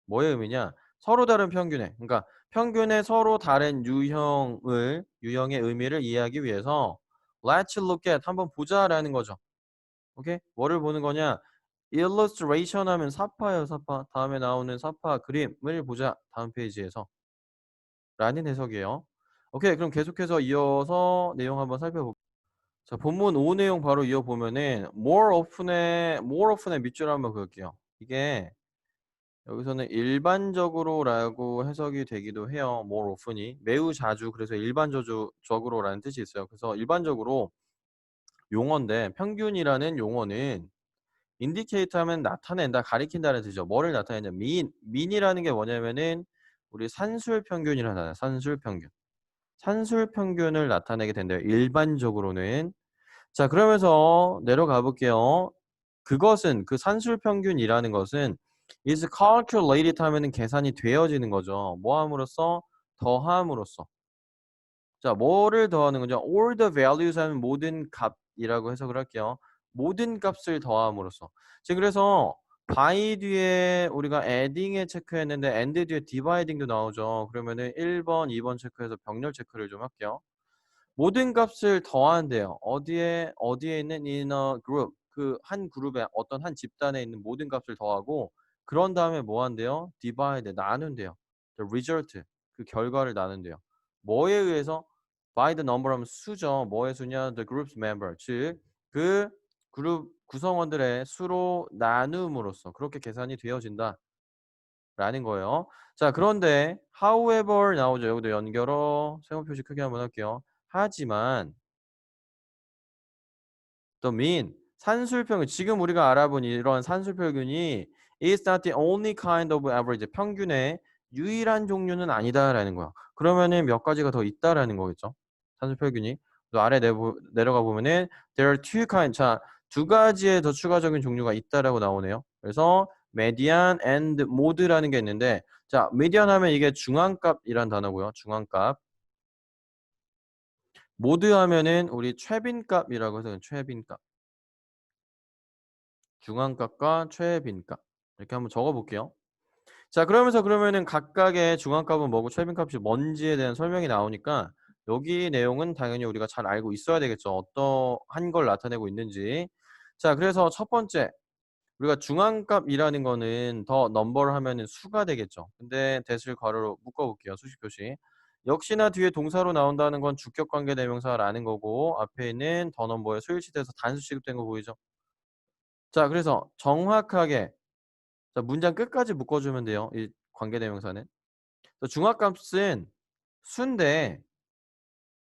뭐의 의미냐? 서로 다른 평균의 그러니까 평균의 서로 다른 유형의 의미를 이해하기 위해서 let's look at 한번 보자라는 거죠. 오케이? 뭐를 보는 거냐? illustration 하면 사파예요, 사파. 다음에 나오는 사파 그림을 보자. 다음 페이지에서. 라는 해석이에요. 오케이. 그럼 계속해서 이어서 내용 한번 살펴볼게요. 자, 본문 5 내용 바로 이어보면은 more often의 밑줄 한번 그을게요. 이게 여기서는 일반적으로라고 해석이 되기도 해요. more often이. 매우 자주. 그래서 일반적으로라는 뜻이 있어요. 그래서 일반적으로 용어인데 평균이라는 용어는 indicate 하면 나타낸다, 가리킨다는 뜻이죠. 뭐를 나타내냐? mean이라는 게 뭐냐면은 우리 산술 평균이라는 산술 평균. 산술 평균을 나타내게 된대요. 일반적으로는. 자, 그러면서 내려가 볼게요. 그것은 그 산술 평균이라는 것은 is calculated 하면은 계산이 되어지는 거죠. 뭐 함으로써? 더함으로써. 자, 뭐를 더하는 거죠? all the values 하면 모든 값이라고 해석을 할게요. 모든 값을 더함으로써. 지금 그래서 by 뒤에 우리가 adding에 체크했는데 and 뒤에 dividing도 나오죠. 그러면은 1번, 2번 체크해서 병렬 체크를 좀 할게요. 모든 값을 더한대요. 어디에 있는 in a group. 그 한 그룹에 어떤 한 집단에 있는 모든 값을 더하고 그런 다음에 뭐 한대요? divide 나눈대요. the result. 그 결과를 나눈대요. 뭐에 의해서? by the number 하면 수죠. 뭐의 수냐? the group's member. 즉, 그 그룹 구성원들의 수로 나눔으로써 그렇게 계산이 되어진다. 라는 거예요. 자, 그런데 however 나오죠. 여기도 연결어. 세모 표시 크게 한번 할게요. 하지만 the mean 산술평균 지금 우리가 알아본 이런 산술평균이 is not the only kind of average 평균의 유일한 종류는 아니다라는 거야. 그러면은 몇 가지가 더 있다라는 거겠죠. 산술평균이. 또 아래 내려가 보면은 there are two kind 자, 두 가지의 더 추가적인 종류가 있다라고 나오네요. 그래서 median and mode라는 게 있는데 자, median 하면 이게 중앙값이란 단어고요. 중앙값. mode 하면은 우리 최빈값이라고 해서 최빈값. 중앙값과 최빈값 이렇게 한번 적어 볼게요. 자, 그러면은 각각의 중앙값은 뭐고 최빈값이 뭔지에 대한 설명이 나오니까 여기 내용은 당연히 우리가 잘 알고 있어야 되겠죠. 어떠한 걸 나타내고 있는지. 자, 그래서 첫 번째 우리가 중앙값이라는 거는 더 넘버를 하면은 수가 되겠죠. 근데 대실 괄호로 묶어 볼게요. 수식 표시. 역시나 뒤에 동사로 나온다는 건 주격 관계 대명사라는 거고 앞에 있는 더 넘버에 소일시돼서 단수 취급된 거 보이죠? 자, 그래서 정확하게 자, 문장 끝까지 묶어주면 돼요. 이 관계대명사는. 중압값은 수인데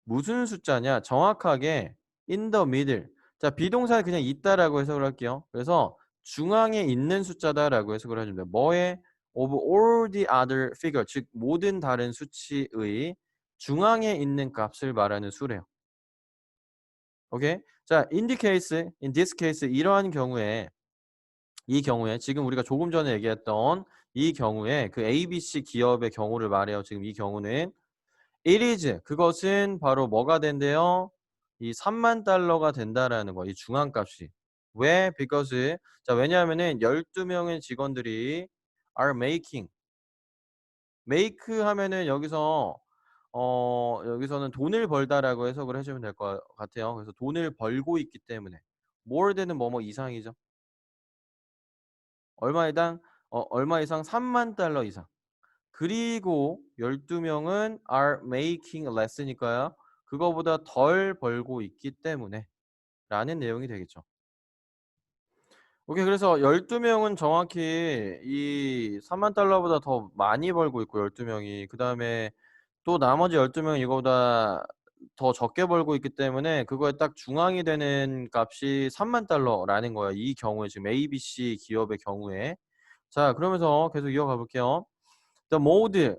무슨 숫자냐? 정확하게 in the middle. 자, 비동사는 그냥 있다라고 해석을 할게요. 그래서 중앙에 있는 숫자다라고 해석을 해주면 돼요. 뭐에? of all the other figure. 즉 모든 다른 수치의 중앙에 있는 값을 말하는 수래요. 오케이? 자, in this case 이러한 경우에 이 경우에 지금 우리가 조금 전에 얘기했던 이 경우에 그 ABC 기업의 경우를 말해요. 지금 이 경우는 it is 그것은 바로 뭐가 된대요? 이 3만 달러가 된다라는 거. 이 중앙값이. 왜? because 자, 왜냐하면은 12명의 직원들이 are making make 하면은 여기서 여기서는 돈을 벌다라고 해석을 해주면 될 것 같아요. 그래서 돈을 벌고 있기 때문에 more than은 뭐뭐 이상이죠. 얼마 이상 3만 달러 이상. 그리고 12명은 are making less니까요. 그거보다 덜 벌고 있기 때문에 라는 내용이 되겠죠. 오케이. 그래서 12명은 정확히 이 3만 달러보다 더 많이 벌고 있고 12명이 그다음에 또 나머지 12명은 이거보다 더 적게 벌고 있기 때문에 그거에 딱 중앙이 되는 값이 3만 달러라는 거예요. 이 경우에 지금 ABC 기업의 경우에. 자, 그러면서 계속 이어가 볼게요. The mode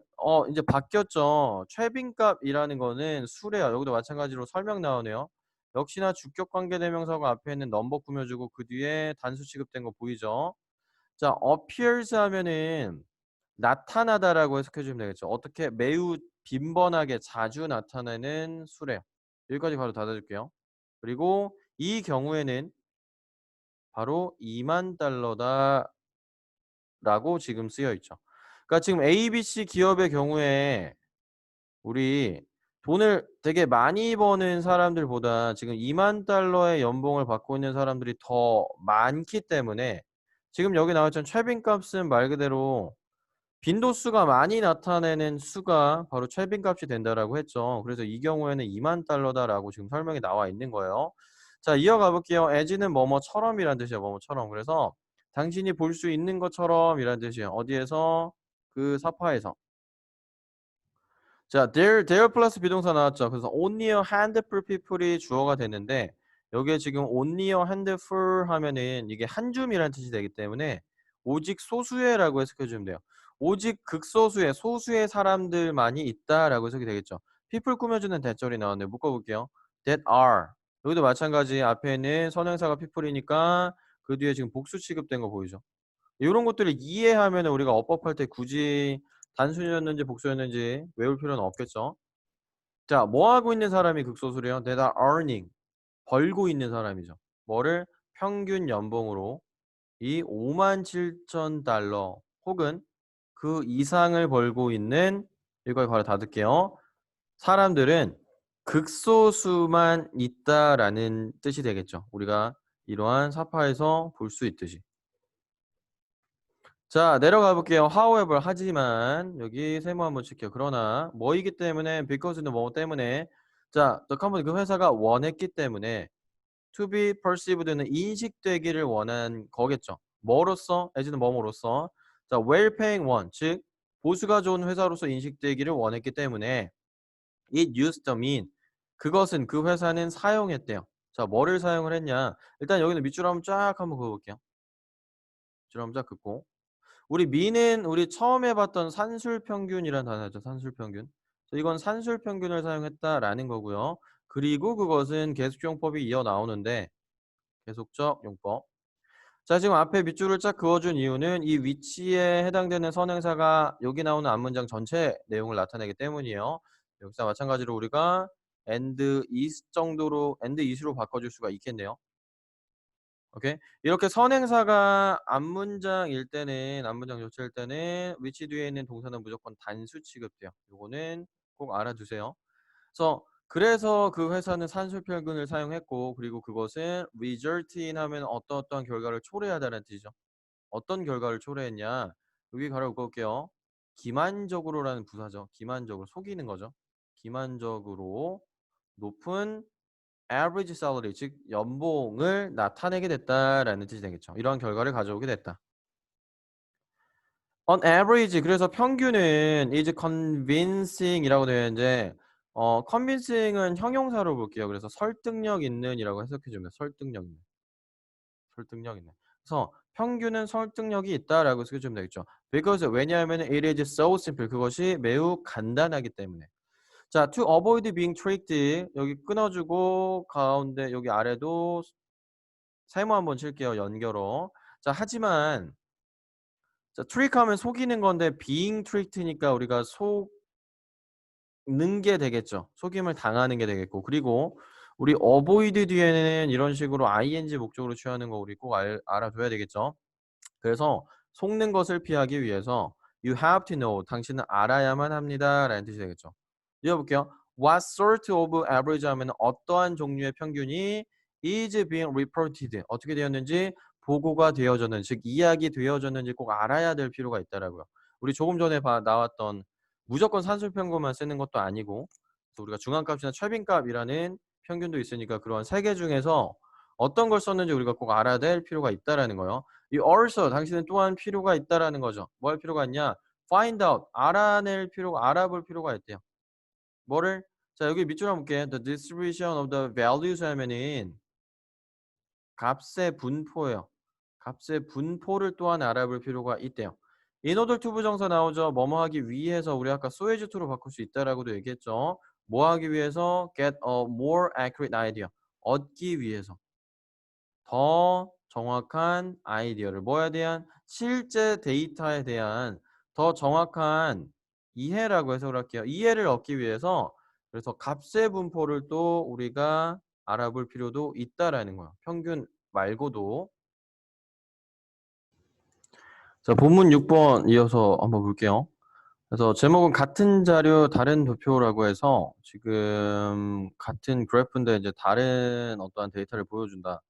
이제 바뀌었죠. 최빈값이라는 거는 수래요. 여기도 마찬가지로 설명 나오네요. 역시나 주격 관계 대명사가 앞에 있는 넘버 꾸며주고 그 뒤에 단수 취급된 거 보이죠? 자, appears 하면은 나타나다라고 해석해 주면 되겠죠. 어떻게 매우 빈번하게 자주 나타나는 수래요. 여기까지 바로 닫아줄게요. 그리고 이 경우에는 바로 2만 달러다라고 지금 쓰여 있죠. 그러니까 지금 ABC 기업의 경우에 우리 돈을 되게 많이 버는 사람들보다 지금 2만 달러의 연봉을 받고 있는 사람들이 더 많기 때문에 지금 여기 나왔던 최빈값은 말 그대로 빈도수가 많이 나타내는 수가 바로 최빈값이 된다라고 했죠. 그래서 이 경우에는 2만 달러다라고 지금 설명이 나와 있는 거예요. 자, 이어가 볼게요. as는 뭐뭐처럼이란 뜻이에요. 뭐뭐처럼. 그래서 당신이 볼 수 있는 것처럼이란 뜻이에요. 어디에서? 그 사파에서. 자, there 플러스 비동사 나왔죠. 그래서 only a handful people이 주어가 되는데 여기에 지금 only a handful 하면은 이게 한 줌이라는 뜻이 되기 때문에 오직 소수의라고 해석해 주면 돼요. 오직 극소수의 소수의 사람들만이 있다라고 해석이 되겠죠. people 꾸며주는 대절이 나왔네요. 묶어볼게요. that are 여기도 마찬가지 앞에 있는 선행사가 people이니까 그 뒤에 지금 복수 취급된 거 보이죠. 이런 것들을 이해하면 우리가 어법할 때 굳이 단순이었는지 복수였는지 외울 필요는 없겠죠. 자, 뭐 하고 있는 사람이 극소수래요? That are earning. 벌고 있는 사람이죠. 뭐를? 평균 연봉으로 이 57,000달러 혹은 그 이상을 벌고 있는 이걸 바로 닫을게요. 사람들은 극소수만 있다라는 뜻이 되겠죠. 우리가 이러한 사파에서 볼 수 있듯이. 자 내려가 볼게요. however 하지만 여기 세모 한번 칠게요. 그러나 뭐이기 때문에 because는 뭐 때문에 자 the company 그 회사가 원했기 때문에 to be perceived는 인식되기를 원한 거겠죠. 뭐로써? as는 뭐뭐로써 자 well paying one 즉 보수가 좋은 회사로서 인식되기를 원했기 때문에 it used to mean 그것은 그 회사는 사용했대요. 자 뭐를 사용을 했냐 일단 여기는 밑줄 한번 쫙 한번 그어 볼게요. 밑줄 한번 쫙 긋고 우리 미는 우리 처음에 봤던 산술평균이라는 단어죠. 산술평균. 이건 산술평균을 사용했다라는 거고요. 그리고 그것은 계속용법이 이어나오는데 계속적 용법. 자 지금 앞에 밑줄을 쫙 그어준 이유는 이 위치에 해당되는 선행사가 여기 나오는 앞문장 전체 내용을 나타내기 때문이에요. 여기서 마찬가지로 우리가 and is 정도로 and is로 바꿔줄 수가 있겠네요. 오케이. 이렇게 선행사가 앞문장일 때는 앞문장 조체일 때는 which 뒤에 있는 동사는 무조건 단수 취급돼요. 요거는 꼭 알아두세요. 그래서 그 회사는 산술평균을 사용했고 그리고 그것은 result in 하면 어떠어떠한 결과를 초래하다는 뜻이죠. 어떤 결과를 초래했냐. 여기 가로 묶어볼게요. 기만적으로라는 부사죠. 기만적으로 속이는 거죠. 기만적으로 높은 average salary 즉 연봉을 나타내게 됐다라는 뜻이 되겠죠. 이러한 결과를 가져오게 됐다. On average 그래서 평균은 is convincing이라고 되어 있는데 convincing은 형용사로 볼게요. 그래서 설득력 있는이라고 해석해 주면 설득력 있는. 설득력 있는. 그래서 평균은 설득력이 있다라고 쓰여 주면 되겠죠. because 왜냐하면 it is so simple 그것이 매우 간단하기 때문에. 자, to avoid being tricked 여기 끊어주고 가운데 여기 아래도 세모 한번 칠게요. 연결어. 자, 하지만 자, trick하면 속이는 건데 being tricked니까 우리가 속는 게 되겠죠. 속임을 당하는 게 되겠고 그리고 우리 avoid 뒤에는 이런 식으로 ing 목적으로 취하는 거 우리 꼭 알아둬야 되겠죠. 그래서 속는 것을 피하기 위해서 you have to know 당신은 알아야만 합니다라는 뜻이 되겠죠. 읽어볼게요. What sort of average 하면 어떠한 종류의 평균이 is being reported 어떻게 되었는지 보고가 되어졌는지 즉 이야기 되어졌는지 꼭 알아야 될 필요가 있다라고요. 우리 조금 전에 나왔던 무조건 산술평균만 쓰는 것도 아니고 그래서 우리가 중앙값이나 최빈값이라는 평균도 있으니까 그러한 세 개 중에서 어떤 걸 썼는지 우리가 꼭 알아야 될 필요가 있다라는 거예요. 이 also 당신은 또한 필요가 있다라는 거죠. 뭐 할 필요가 있냐? find out 알아볼 필요가 있대요. 뭐를? 자 여기 밑줄 한번 볼게. The distribution of the values 하면은 값의 분포예요. 값의 분포를 또한 알아볼 필요가 있대요. in order to 부정사 나오죠. 뭐뭐 하기 위해서 우리 아까 so as to로 바꿀 수 있다라고도 얘기했죠. 뭐 하기 위해서 get a more accurate idea 얻기 위해서 더 정확한 아이디어를 뭐에 대한 실제 데이터에 대한 더 정확한 이해라고 해석을 할게요. 이해를 얻기 위해서 그래서 값의 분포를 또 우리가 알아볼 필요도 있다라는 거야. 평균 말고도. 자, 본문 6번 이어서 한번 볼게요. 그래서 제목은 같은 자료 다른 도표라고 해서 지금 같은 그래프인데 이제 다른 어떠한 데이터를 보여준다.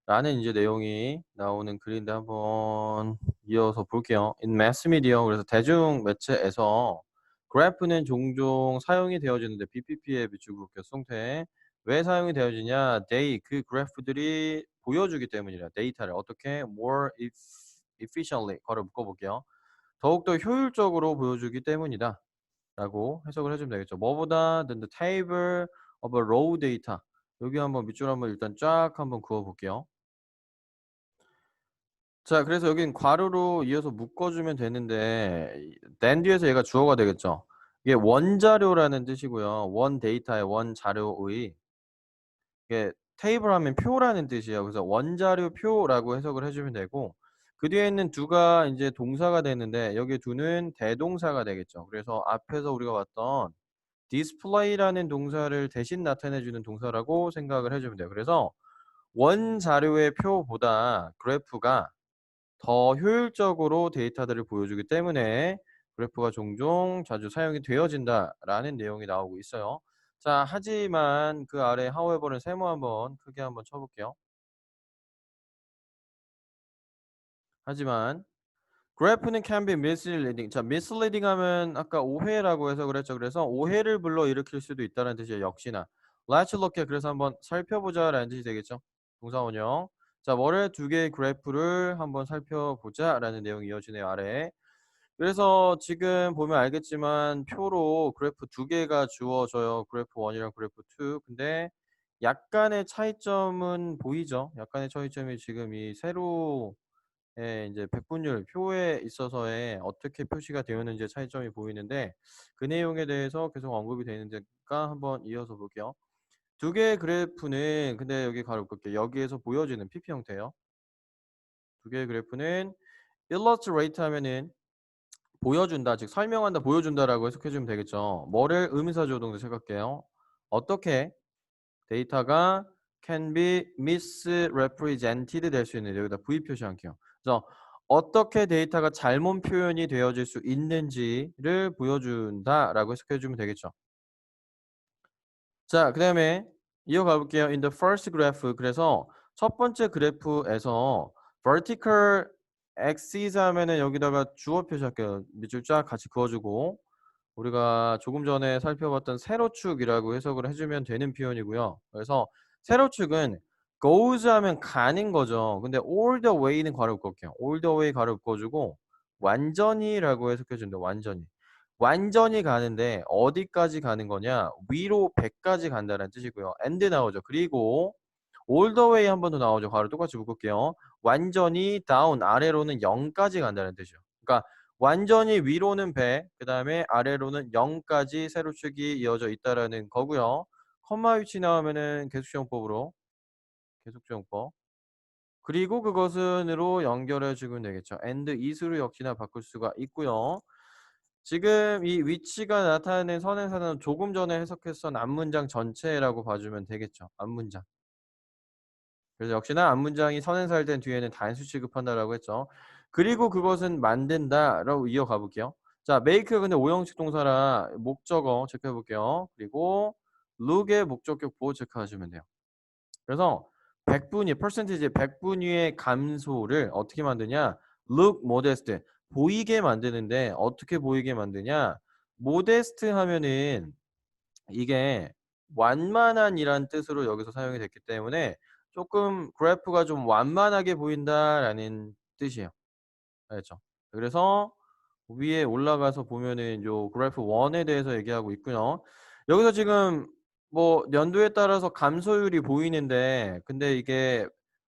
라는 이제 내용이 나오는 글인데 한번 이어서 볼게요. In mass media 그래서 대중 매체에서 그래프는 종종 사용이 되어지는데 BPP의 비추국격 송태 왜 사용이 되어지냐? They 그 그래프들이 보여주기 때문이라 데이터를 어떻게 more efficiently 걸어 묶어 볼게요. 더욱더 효율적으로 보여주기 때문이다. 라고 해석을 해주면 되겠죠. 뭐보다 than the table of a raw data 여기 한번 밑줄 한번 일단 쫙 한번 그어 볼게요. 자 그래서 여긴 괄호로 이어서 묶어주면 되는데 then 뒤에서 얘가 주어가 되겠죠. 이게 원자료라는 뜻이고요. 원 데이터의 원자료의 이게 테이블 하면 표라는 뜻이에요. 그래서 원자료 표라고 해석을 해주면 되고 그 뒤에 있는 두가 이제 동사가 되는데 여기 두는 대동사가 되겠죠. 그래서 앞에서 우리가 봤던 display라는 동사를 대신 나타내주는 동사라고 생각을 해주면 돼요. 그래서 원자료의 표보다 그래프가 더 효율적으로 데이터들을 보여주기 때문에 그래프가 종종 자주 사용이 되어진다라는 내용이 나오고 있어요. 자, 하지만 그 아래 however는 세모 한번 크게 한번 쳐볼게요. 하지만 그래프는 can be misleading. 자, misleading 하면 아까 오해라고 해서 그랬죠. 그래서 오해를 불러일으킬 수도 있다는 뜻이에요. 역시나. Let's look at 그래서 한번 살펴보자라는 뜻이 되겠죠. 동사 원형. 자, 월요일 두 개의 그래프를 한번 살펴보자라는 내용이 이어지네요. 아래에. 그래서 지금 보면 알겠지만 표로 그래프 두 개가 주어져요. 그래프 1이랑 그래프 2. 근데 약간의 차이점은 보이죠. 약간의 차이점이 지금 이 세로 인제 백분율 표에 있어서의 어떻게 표시가 되었는지의 차이점이 보이는데 그 내용에 대해서 계속 언급이 되는지가 한번 이어서 볼게요. 두 개의 그래프는 근데 여기 가로 볼게요. 여기에서 보여지는 PP 형태예요. 두 개의 그래프는 illustrate 하면은 보여준다, 즉 설명한다, 보여준다라고 해석해 주면 되겠죠. 뭐를 의미사조동사 생각할게요. 어떻게 데이터가 can be misrepresented 될 수 있는지 여기다 V 표시할게요. 그래서 어떻게 데이터가 잘못 표현이 되어질 수 있는지를 보여준다라고 해석해 주면 되겠죠. 자, 그다음에 이어가 볼게요. In the first graph 그래서 첫 번째 그래프에서 vertical axis 하면은 여기다가 주어 표시할게요. 밑줄 쫙 같이 그어주고 우리가 조금 전에 살펴봤던 세로축이라고 해석을 해주면 되는 표현이고요. 그래서 세로축은 goes 하면 가는 거죠. 근데 all the way는 괄호 묶을게요. all the way 괄호 묶어주고 완전히라고 해석해준다. 완전히. 완전히 가는데 어디까지 가는 거냐? 위로 100까지 간다는 뜻이고요. and 나오죠. 그리고 all the way 한 번 더 나오죠. 괄호 똑같이 묶을게요. 완전히 down 아래로는 0까지 간다는 뜻이죠. 그러니까 완전히 위로는 100, 그다음에 아래로는 0까지 세로축이 이어져 있다라는 거고요. 컴마 위치 나오면은 계속시용법으로 계속시용법. 그리고 그것은으로 연결해 주면 되겠죠. and is로 역시나 바꿀 수가 있고요. 지금 이 위치가 나타내는 선행사는 조금 전에 해석했던 앞문장 전체라고 봐주면 되겠죠. 앞문장. 그래서 역시나 앞문장이 선행사일 땐 뒤에는 단수 취급한다라고 했죠. 그리고 그것은 만든다라고 이어가 볼게요. 자, make 근데 오형식 동사라 목적어 체크해 볼게요. 그리고 look의 목적격 보호 체크하시면 돼요. 그래서 100분위 percentage 100분위의 감소를 어떻게 만드냐? look modest 보이게 만드는데 어떻게 보이게 만드냐? modest 하면은 이게 완만한이란 뜻으로 여기서 사용이 됐기 때문에 조금 그래프가 좀 완만하게 보인다라는 뜻이에요. 알겠죠? 그래서 위에 올라가서 보면은 요 그래프 1에 대해서 얘기하고 있고요. 여기서 지금 뭐 연도에 따라서 감소율이 보이는데 근데 이게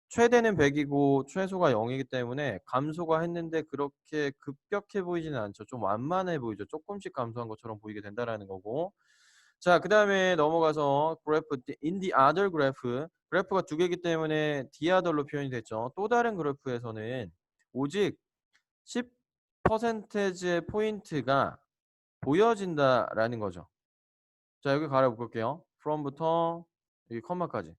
최대는 100이고 최소가 0이기 때문에 감소가 했는데 그렇게 급격해 보이지는 않죠. 좀 완만해 보이죠. 쪼끔씩 감소한 것처럼 보이게 된다라는 거고. 자, 그다음에 넘어가서 그래프 in the other graph 그래프가 두 개이기 때문에 the other로 표현이 됐죠. 또 다른 그래프에서는 오직 10%의 포인트가 보여진다라는 거죠. 자, 여기 가려 볼게요. from부터 여기 컴마까지.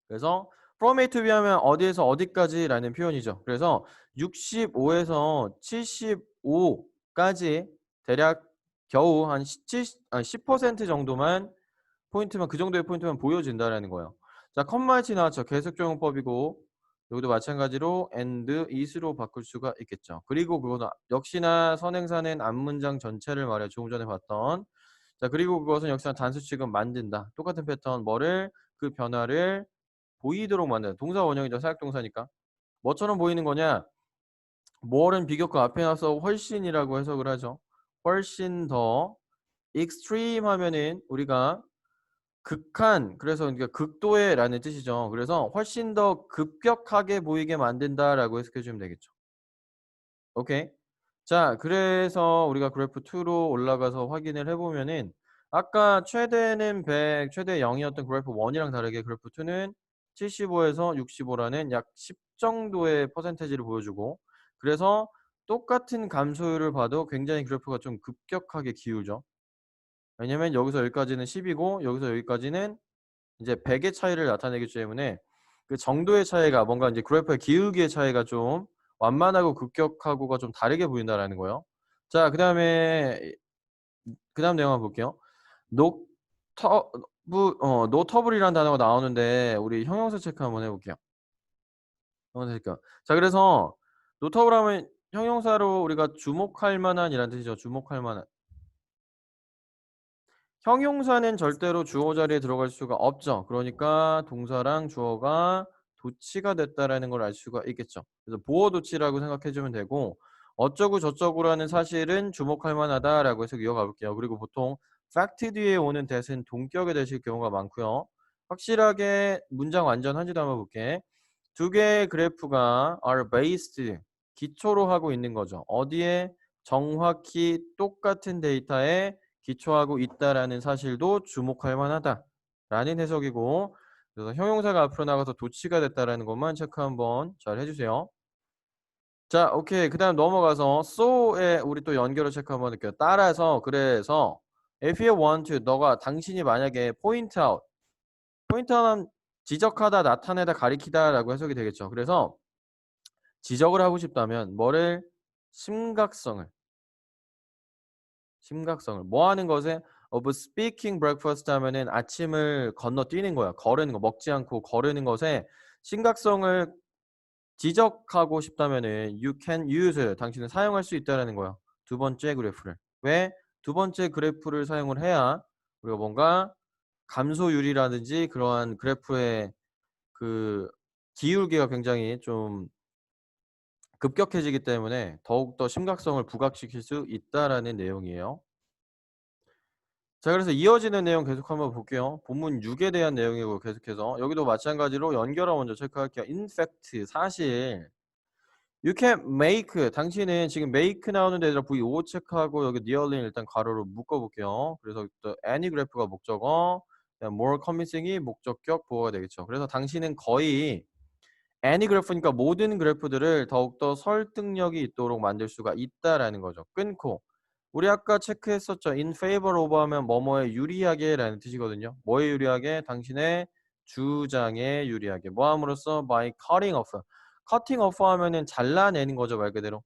그래서 from A to B 하면 어디에서 어디까지라는 표현이죠. 그래서 65에서 75까지 대략 겨우 한 10% 정도만 포인트만 그 정도의 포인트만 보여진다라는 거예요. 자, 컴마치 나왔죠. 계속적용법이고 여기도 마찬가지로 and is로 바꿀 수가 있겠죠. 그리고 그거는 역시나 선행사는 앞문장 전체를 말해요. 조금 전에 봤던. 자, 그리고 그것은 역시나 단수 취급 만든다. 똑같은 패턴 뭐를 그 변화를 보이도록 만든다. 동사 원형이죠. 사역동사니까. 뭐처럼 보이는 거냐? 뭐는 비교과 앞에 나서 훨씬이라고 해석을 하죠. 훨씬 더 extreme 하면은 우리가 극한 그래서 그러니까 극도의라는 뜻이죠. 그래서 훨씬 더 급격하게 보이게 만든다라고 해석해 주면 되겠죠. 오케이. 자, 그래서 우리가 그래프 2로 올라가서 확인을 해 보면은 아까 최대는 100, 최대 0이었던 그래프 1이랑 다르게 그래프 2는 75에서 65라는 약 10 정도의 퍼센티지를 보여주고 그래서 똑같은 감소율을 봐도 굉장히 그래프가 좀 급격하게 기울죠. 왜냐면 여기서 여기까지는 10이고 여기서 여기까지는 이제 100의 차이를 나타내기 때문에 그 정도의 차이가 뭔가 이제 그래프의 기울기의 차이가 좀 완만하고 급격하고가 좀 다르게 보인다라는 거예요. 자, 그다음 내용 한번 볼게요. 노터블이라는 단어가 나오는데 우리 형용사 체크 한번 해 볼게요. 형용사 체크. 자, 그래서 노터블 하면 형용사로 우리가 주목할 만한 이란 뜻이죠. 주목할 만한. 형용사는 절대로 주어 자리에 들어갈 수가 없죠. 그러니까 동사랑 주어가 도치가 됐다라는 걸 알 수가 있겠죠. 그래서 보어 도치라고 생각해 주면 되고 어쩌고 저쩌고라는 사실은 주목할 만하다라고 해서 이어가 볼게요. 그리고 보통 fact 뒤에 오는 that은 동격에 되실 경우가 많고요. 확실하게 문장 완전한지도 한번 볼게. 두 개의 그래프가 are based 기초로 하고 있는 거죠. 어디에? 정확히 똑같은 데이터에 기초하고 있다라는 사실도 주목할 만하다라는 해석이고 그래서 형용사가 앞으로 나가서 도치가 됐다라는 것만 체크 한번 잘 해주세요. 자, 오케이. 그다음 넘어가서 so에 우리 또 연결을 체크 한번 할게요. 따라서 그래서 if you want to 너가 당신이 만약에 point out 하면 지적하다, 나타내다, 가리키다라고 해석이 되겠죠. 그래서 지적을 하고 싶다면 뭐를? 심각성을 뭐 하는 것에 of speaking breakfast 하면은 아침을 건너뛰는 거야. 거르는 거. 먹지 않고 거르는 것에 심각성을 지적하고 싶다면은 you can use 당신은 사용할 수 있다라는 거야. 두 번째 그래프를. 왜? 두 번째 그래프를 사용을 해야 우리가 뭔가 감소율이라든지 그러한 그래프의 그 기울기가 굉장히 좀 급격해지기 때문에 더욱더 심각성을 부각시킬 수 있다라는 내용이에요. 자, 그래서 이어지는 내용 계속 한번 볼게요. 본문 6에 대한 내용이고 계속해서 여기도 마찬가지로 연결어 먼저 체크할게요. In fact, 사실 you can make 당신은 지금 make 나오는 데에다 V5 체크하고 여기 nearly 일단 가로로 묶어 볼게요. 그래서 또 any graph가 목적어, 그다음 more convincing이 목적격 보호가 되겠죠. 그래서 당신은 거의 any graph니까 모든 그래프들을 더욱더 설득력이 있도록 만들 수가 있다라는 거죠. 끊고 우리 아까 체크했었죠. in favor of 하면 뭐뭐에 유리하게라는 뜻이거든요. 뭐에 유리하게? 당신의 주장에 유리하게. 뭐 함으로써? by cutting off. cutting off 하면은 잘라내는 거죠, 말 그대로.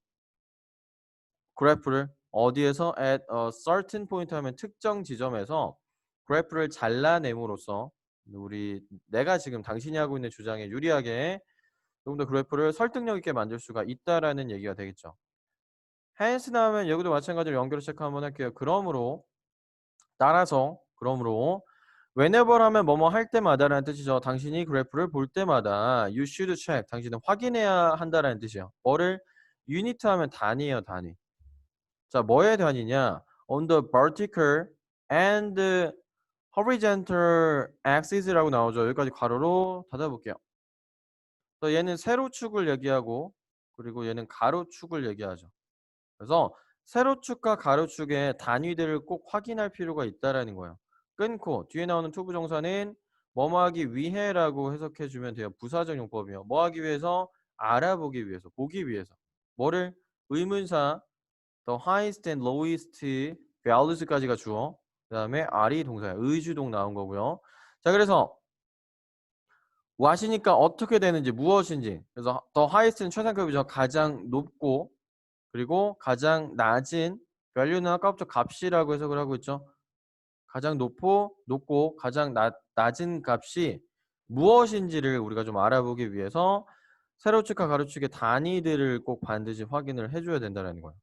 그래프를 어디에서? at a certain point 하면 특정 지점에서 그래프를 잘라냄으로써 우리 내가 지금 당신이 하고 있는 주장에 유리하게 조금 더 그래프를 설득력 있게 만들 수가 있다라는 얘기가 되겠죠. hence 나오면 여기도 마찬가지로 연결을 체크 한번 할게요. 그러므로 따라서 그러므로 whenever 하면 뭐뭐 할 때마다라는 뜻이죠. 당신이 그래프를 볼 때마다 you should check 당신은 확인해야 한다라는 뜻이에요. 뭐를? unit 하면 단위예요, 단위. 자, 뭐의 단위냐? on the vertical and horizontal axis라고 나오죠. 여기까지 가로로 닫아볼게요. 또 얘는 세로축을 얘기하고 그리고 얘는 가로축을 얘기하죠. 그래서 세로축과 가로축의 단위들을 꼭 확인할 필요가 있다라는 거예요. 끊고 뒤에 나오는 투부정사는 뭐뭐 하기 위해라고 해석해 주면 돼요. 부사적 용법이요. 뭐 하기 위해서? 알아보기 위해서, 보기 위해서. 뭐를? 의문사 the highest and lowest values까지가 주어. 그다음에 R이 동사야. 의주동 나온 거고요. 자, 그래서 what이니까 어떻게 되는지 무엇인지. 그래서 the highest는 최상급이죠. 가장 높고 그리고 가장 낮은 value는 아까부터 값이라고 해석을 하고 있죠. 가장 높고 가장 낮은 값이 무엇인지를 우리가 좀 알아보기 위해서 세로축과 가로축의 단위들을 꼭 반드시 확인을 해줘야 된다는 거예요.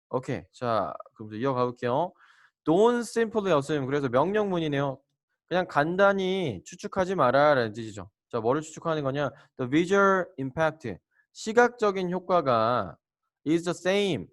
오케이. 자, 그럼 이어가 볼게요. Don't simply assume. 그래서 명령문이네요. 그냥 간단히 추측하지 마라라는 뜻이죠. 자, 뭐를 추측하는 거냐? The visual impact. 시각적인 효과가 is the same.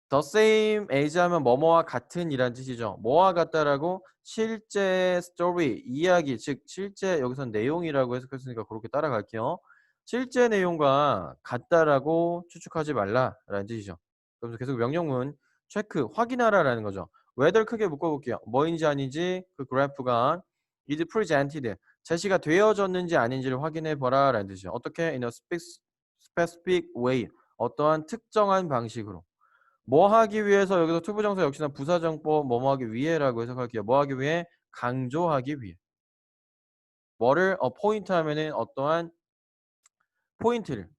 the same as 하면 뭐뭐와 같은 이란 뜻이죠. 뭐와 같다라고? 실제 story, 이야기, 즉 실제 여기선 내용이라고 해석했으니까 그렇게 따라갈게요. 실제 내용과 같다라고 추측하지 말라라는 뜻이죠. 그래서 계속 명령문 체크, 확인하라라는 거죠. whether 크게 묶어볼게요. 뭐인지 아닌지 그 그래프가 is presented, 제시가 되어졌는지 아닌지를 확인해 보라라는 뜻이죠. 어떻게? in a specific way, 어떠한 특정한 방식으로. 뭐 하기 위해서 여기서 투부정사 역시나 부사정법 뭐뭐 하기 위해라고 해석할게요. 뭐 하기 위해? 강조하기 위해. 뭐를 포인트 하면은 어떠한 포인트를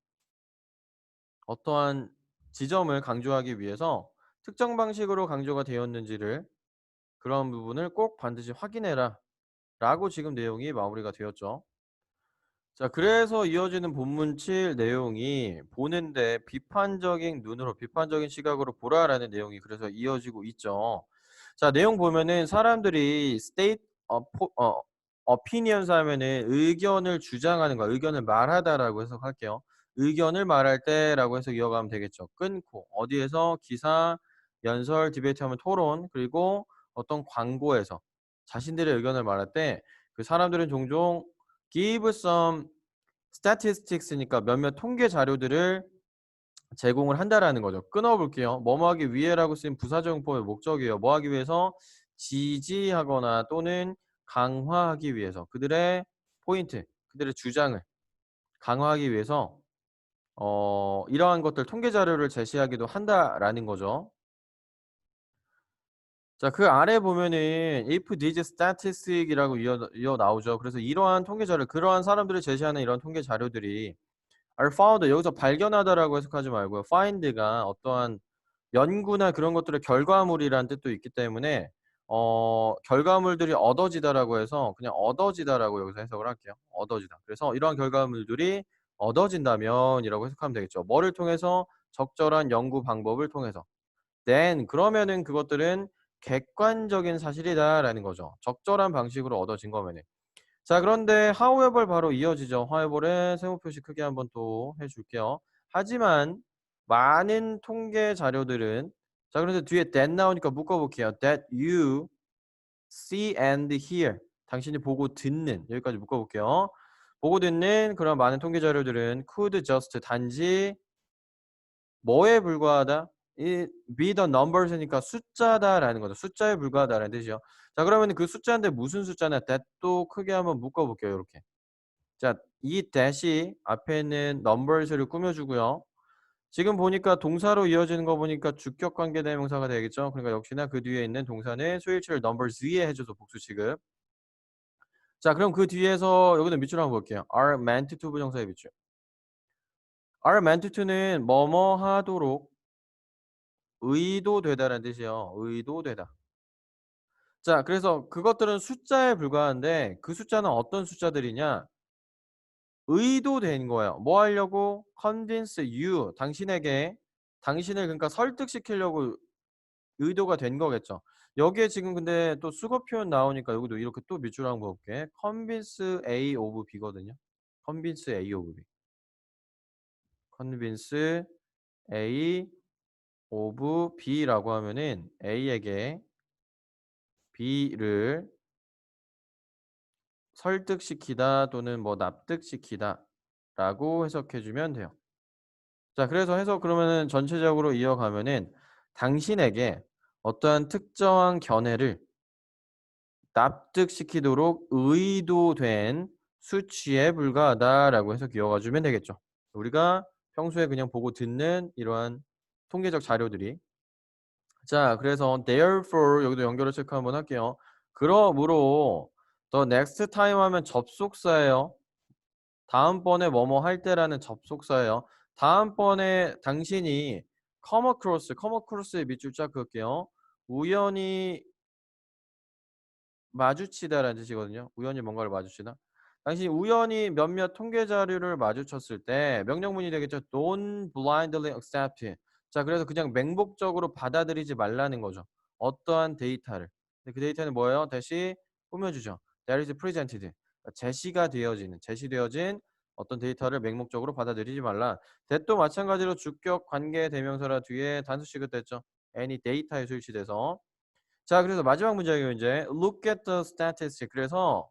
어떠한 지점을 강조하기 위해서 특정 방식으로 강조가 되었는지를 그런 부분을 꼭 반드시 확인해라 라고 지금 내용이 마무리가 되었죠. 자, 그래서 이어지는 본문 7 내용이 보는데 비판적인 눈으로 비판적인 시각으로 보라라는 내용이 그래서 이어지고 있죠. 자, 내용 보면은 사람들이 state opinions 하면은 의견을 주장하는 거, 의견을 말하다라고 해석할게요. 의견을 말할 때라고 해서 이어가면 되겠죠. 끊고 어디에서 기사, 연설, 디베이트 하면 토론, 그리고 어떤 광고에서 자신들의 의견을 말할 때 그 사람들은 종종 give some statistics니까 몇몇 통계 자료들을 제공을 한다라는 거죠. 끊어 볼게요. 뭐뭐 하기 위해라고 쓰인 부사적 용법의 목적이에요. 뭐 하기 위해서? 지지하거나 또는 강화하기 위해서. 그들의 포인트, 그들의 주장을 강화하기 위해서 이러한 것들 통계 자료를 제시하기도 한다라는 거죠. 자, 그 아래 보면은 if these statistic이라고 이어 나오죠. 그래서 이러한 통계 자료, 그러한 사람들이 제시하는 이런 통계 자료들이 are found 여기서 발견하다라고 해석하지 말고요. find가 어떠한 연구나 그런 것들의 결과물이라는 뜻도 있기 때문에 결과물들이 얻어지다라고 해서 그냥 얻어지다라고 여기서 해석을 할게요. 얻어지다. 그래서 이러한 결과물들이 얻어진다면이라고 해석하면 되겠죠. 뭐를 통해서? 적절한 연구 방법을 통해서. then 그러면은 그것들은 객관적인 사실이다라는 거죠. 적절한 방식으로 얻어진 거면은. 자, 그런데 however 바로 이어지죠. however의 세모 표시 크게 한번 또 해 줄게요. 하지만 많은 통계 자료들은 자, 그래서 뒤에 that 나오니까 묶어 볼게요. that you see and hear. 당신이 보고 듣는 여기까지 묶어 볼게요. 보고 듣는 그런 많은 통계 자료들은 could just 단지 뭐에 불과하다? 이 be the numbers니까 숫자다라는 거죠. 숫자에 불과하다라는 뜻이요. 자, 그러면은 그 숫자인데 무슨 숫자냐? that도 크게 한번 묶어 볼게요, 요렇게. 자, 이 that이 앞에 있는 numbers를 꾸며 주고요. 지금 보니까 동사로 이어지는 거 보니까 주격 관계 대명사가 되겠죠. 그러니까 역시나 그 뒤에 있는 동사는 소일치를 numbers에 해 줘서 복수 취급. 자, 그럼 그 뒤에서 여기는 밑줄 한번 볼게요. are meant to 부정사의 밑줄. are meant to는 뭐뭐 하도록 의도되다라는 뜻이에요. 의도되다. 자, 그래서 그것들은 숫자에 불과한데 그 숫자는 어떤 숫자들이냐? 의도된 거예요. 뭐 하려고? convince you 당신에게 당신을 그러니까 설득시키려고 의도가 된 거겠죠. 여기에 지금 근데 또 수거 표현 나오니까 여기도 이렇게 또 밑줄 한번 볼게. convince A of B거든요. convince A of B. convince A of B라고 하면은 A에게 B를 설득시키다 또는 뭐 납득시키다라고 해석해 주면 돼요. 자, 그래서 해석 그러면은 전체적으로 이어가면은 당신에게 어떠한 특정한 견해를 납득시키도록 의도된 수치에 불과하다라고 해서 기억해 주면 되겠죠. 우리가 평소에 그냥 보고 듣는 이러한 통계적 자료들이 자, 그래서 therefore 여기도 연결을 체크 한번 할게요. 그러므로 the next time 하면 접속사예요. 다음번에 뭐뭐 할 때라는 접속사예요. 다음번에 당신이 come across의 밑줄 쫙 그을게요. 우연히 마주치다라는 뜻이거든요. 우연히 뭔가를 마주치다. 당신이 우연히 몇몇 통계 자료를 마주쳤을 때 명령문이 되겠죠. Don't blindly accept. 자, 그래서 그냥 맹목적으로 받아들이지 말라는 거죠. 어떠한 데이터를. 근데 그 데이터는 뭐예요? 다시 꾸며주죠. That is presented. 그러니까 제시되어진 어떤 데이터를 맹목적으로 받아들이지 말라. that도 마찬가지로 주격 관계 대명사라 뒤에 단수 취급됐죠. any 데이터에 수일치돼서 자, 그래서 마지막 문제가 이제 look at the statistic. 그래서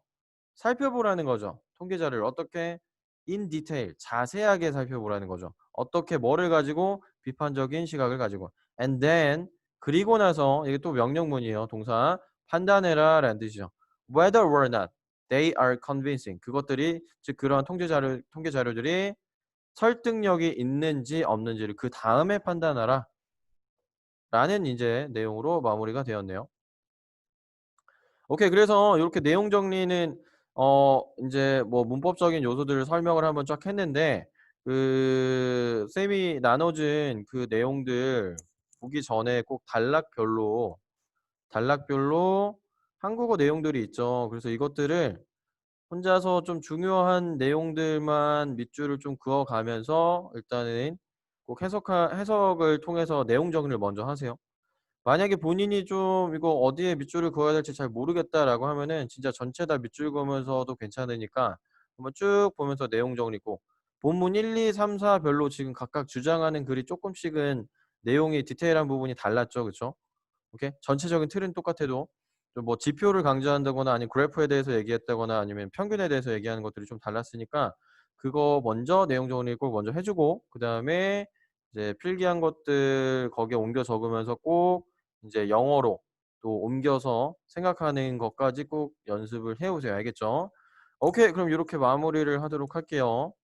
살펴보라는 거죠. 통계 자료를 어떻게 in detail 자세하게 살펴보라는 거죠. 어떻게 뭐를 가지고 비판적인 시각을 가지고 and then 그리고 나서 이게 또 명령문이에요. 동사 판단해라라는 뜻이죠. whether or not they are convincing. 그것들이 즉 그러한 통계 자료들이 설득력이 있는지 없는지를 그 다음에 판단하라. 라는 이제 내용으로 마무리가 되었네요. 오케이. 그래서 요렇게 내용 정리는 인제 뭐 문법적인 요소들을 설명을 한번 쫙 했는데 그 쌤이 나눠준 그 내용들 보기 전에 꼭 단락별로 한국어 내용들이 있죠. 그래서 이것들을 혼자서 좀 중요한 내용들만 밑줄을 좀 그어 가면서 일단은 꼭 해석을 통해서 내용 정리를 먼저 하세요. 만약에 본인이 좀 '이거 어디에 밑줄을 그어야 될지 잘 모르겠다.'라고 하면은 진짜 전체 다 밑줄 그으면서도 괜찮으니까 한번 쭉 보면서 내용 정리고 본문 1, 2, 3, 4 별로 지금 각각 주장하는 글이 쪼끔씩은 내용이 디테일한 부분이 달랐죠. 그쵸? 오케이. 전체적인 틀은 똑같아도 좀 뭐 지표를 강조한다거나 아니면 그래프에 대해서 얘기했다거나 아니면 평균에 대해서 얘기하는 것들이 좀 달랐으니까 그거 먼저 내용 정리 꼭 먼저 해 주고 그다음에 이제 필기한 것들 거기에 옮겨 적으면서 꼭 인제 영어로 또 옮겨서 생각하는 것까지 꼭 연습을 해 오세요. 알겠죠? 오케이. 그럼 요렇게 마무리를 하도록 할게요.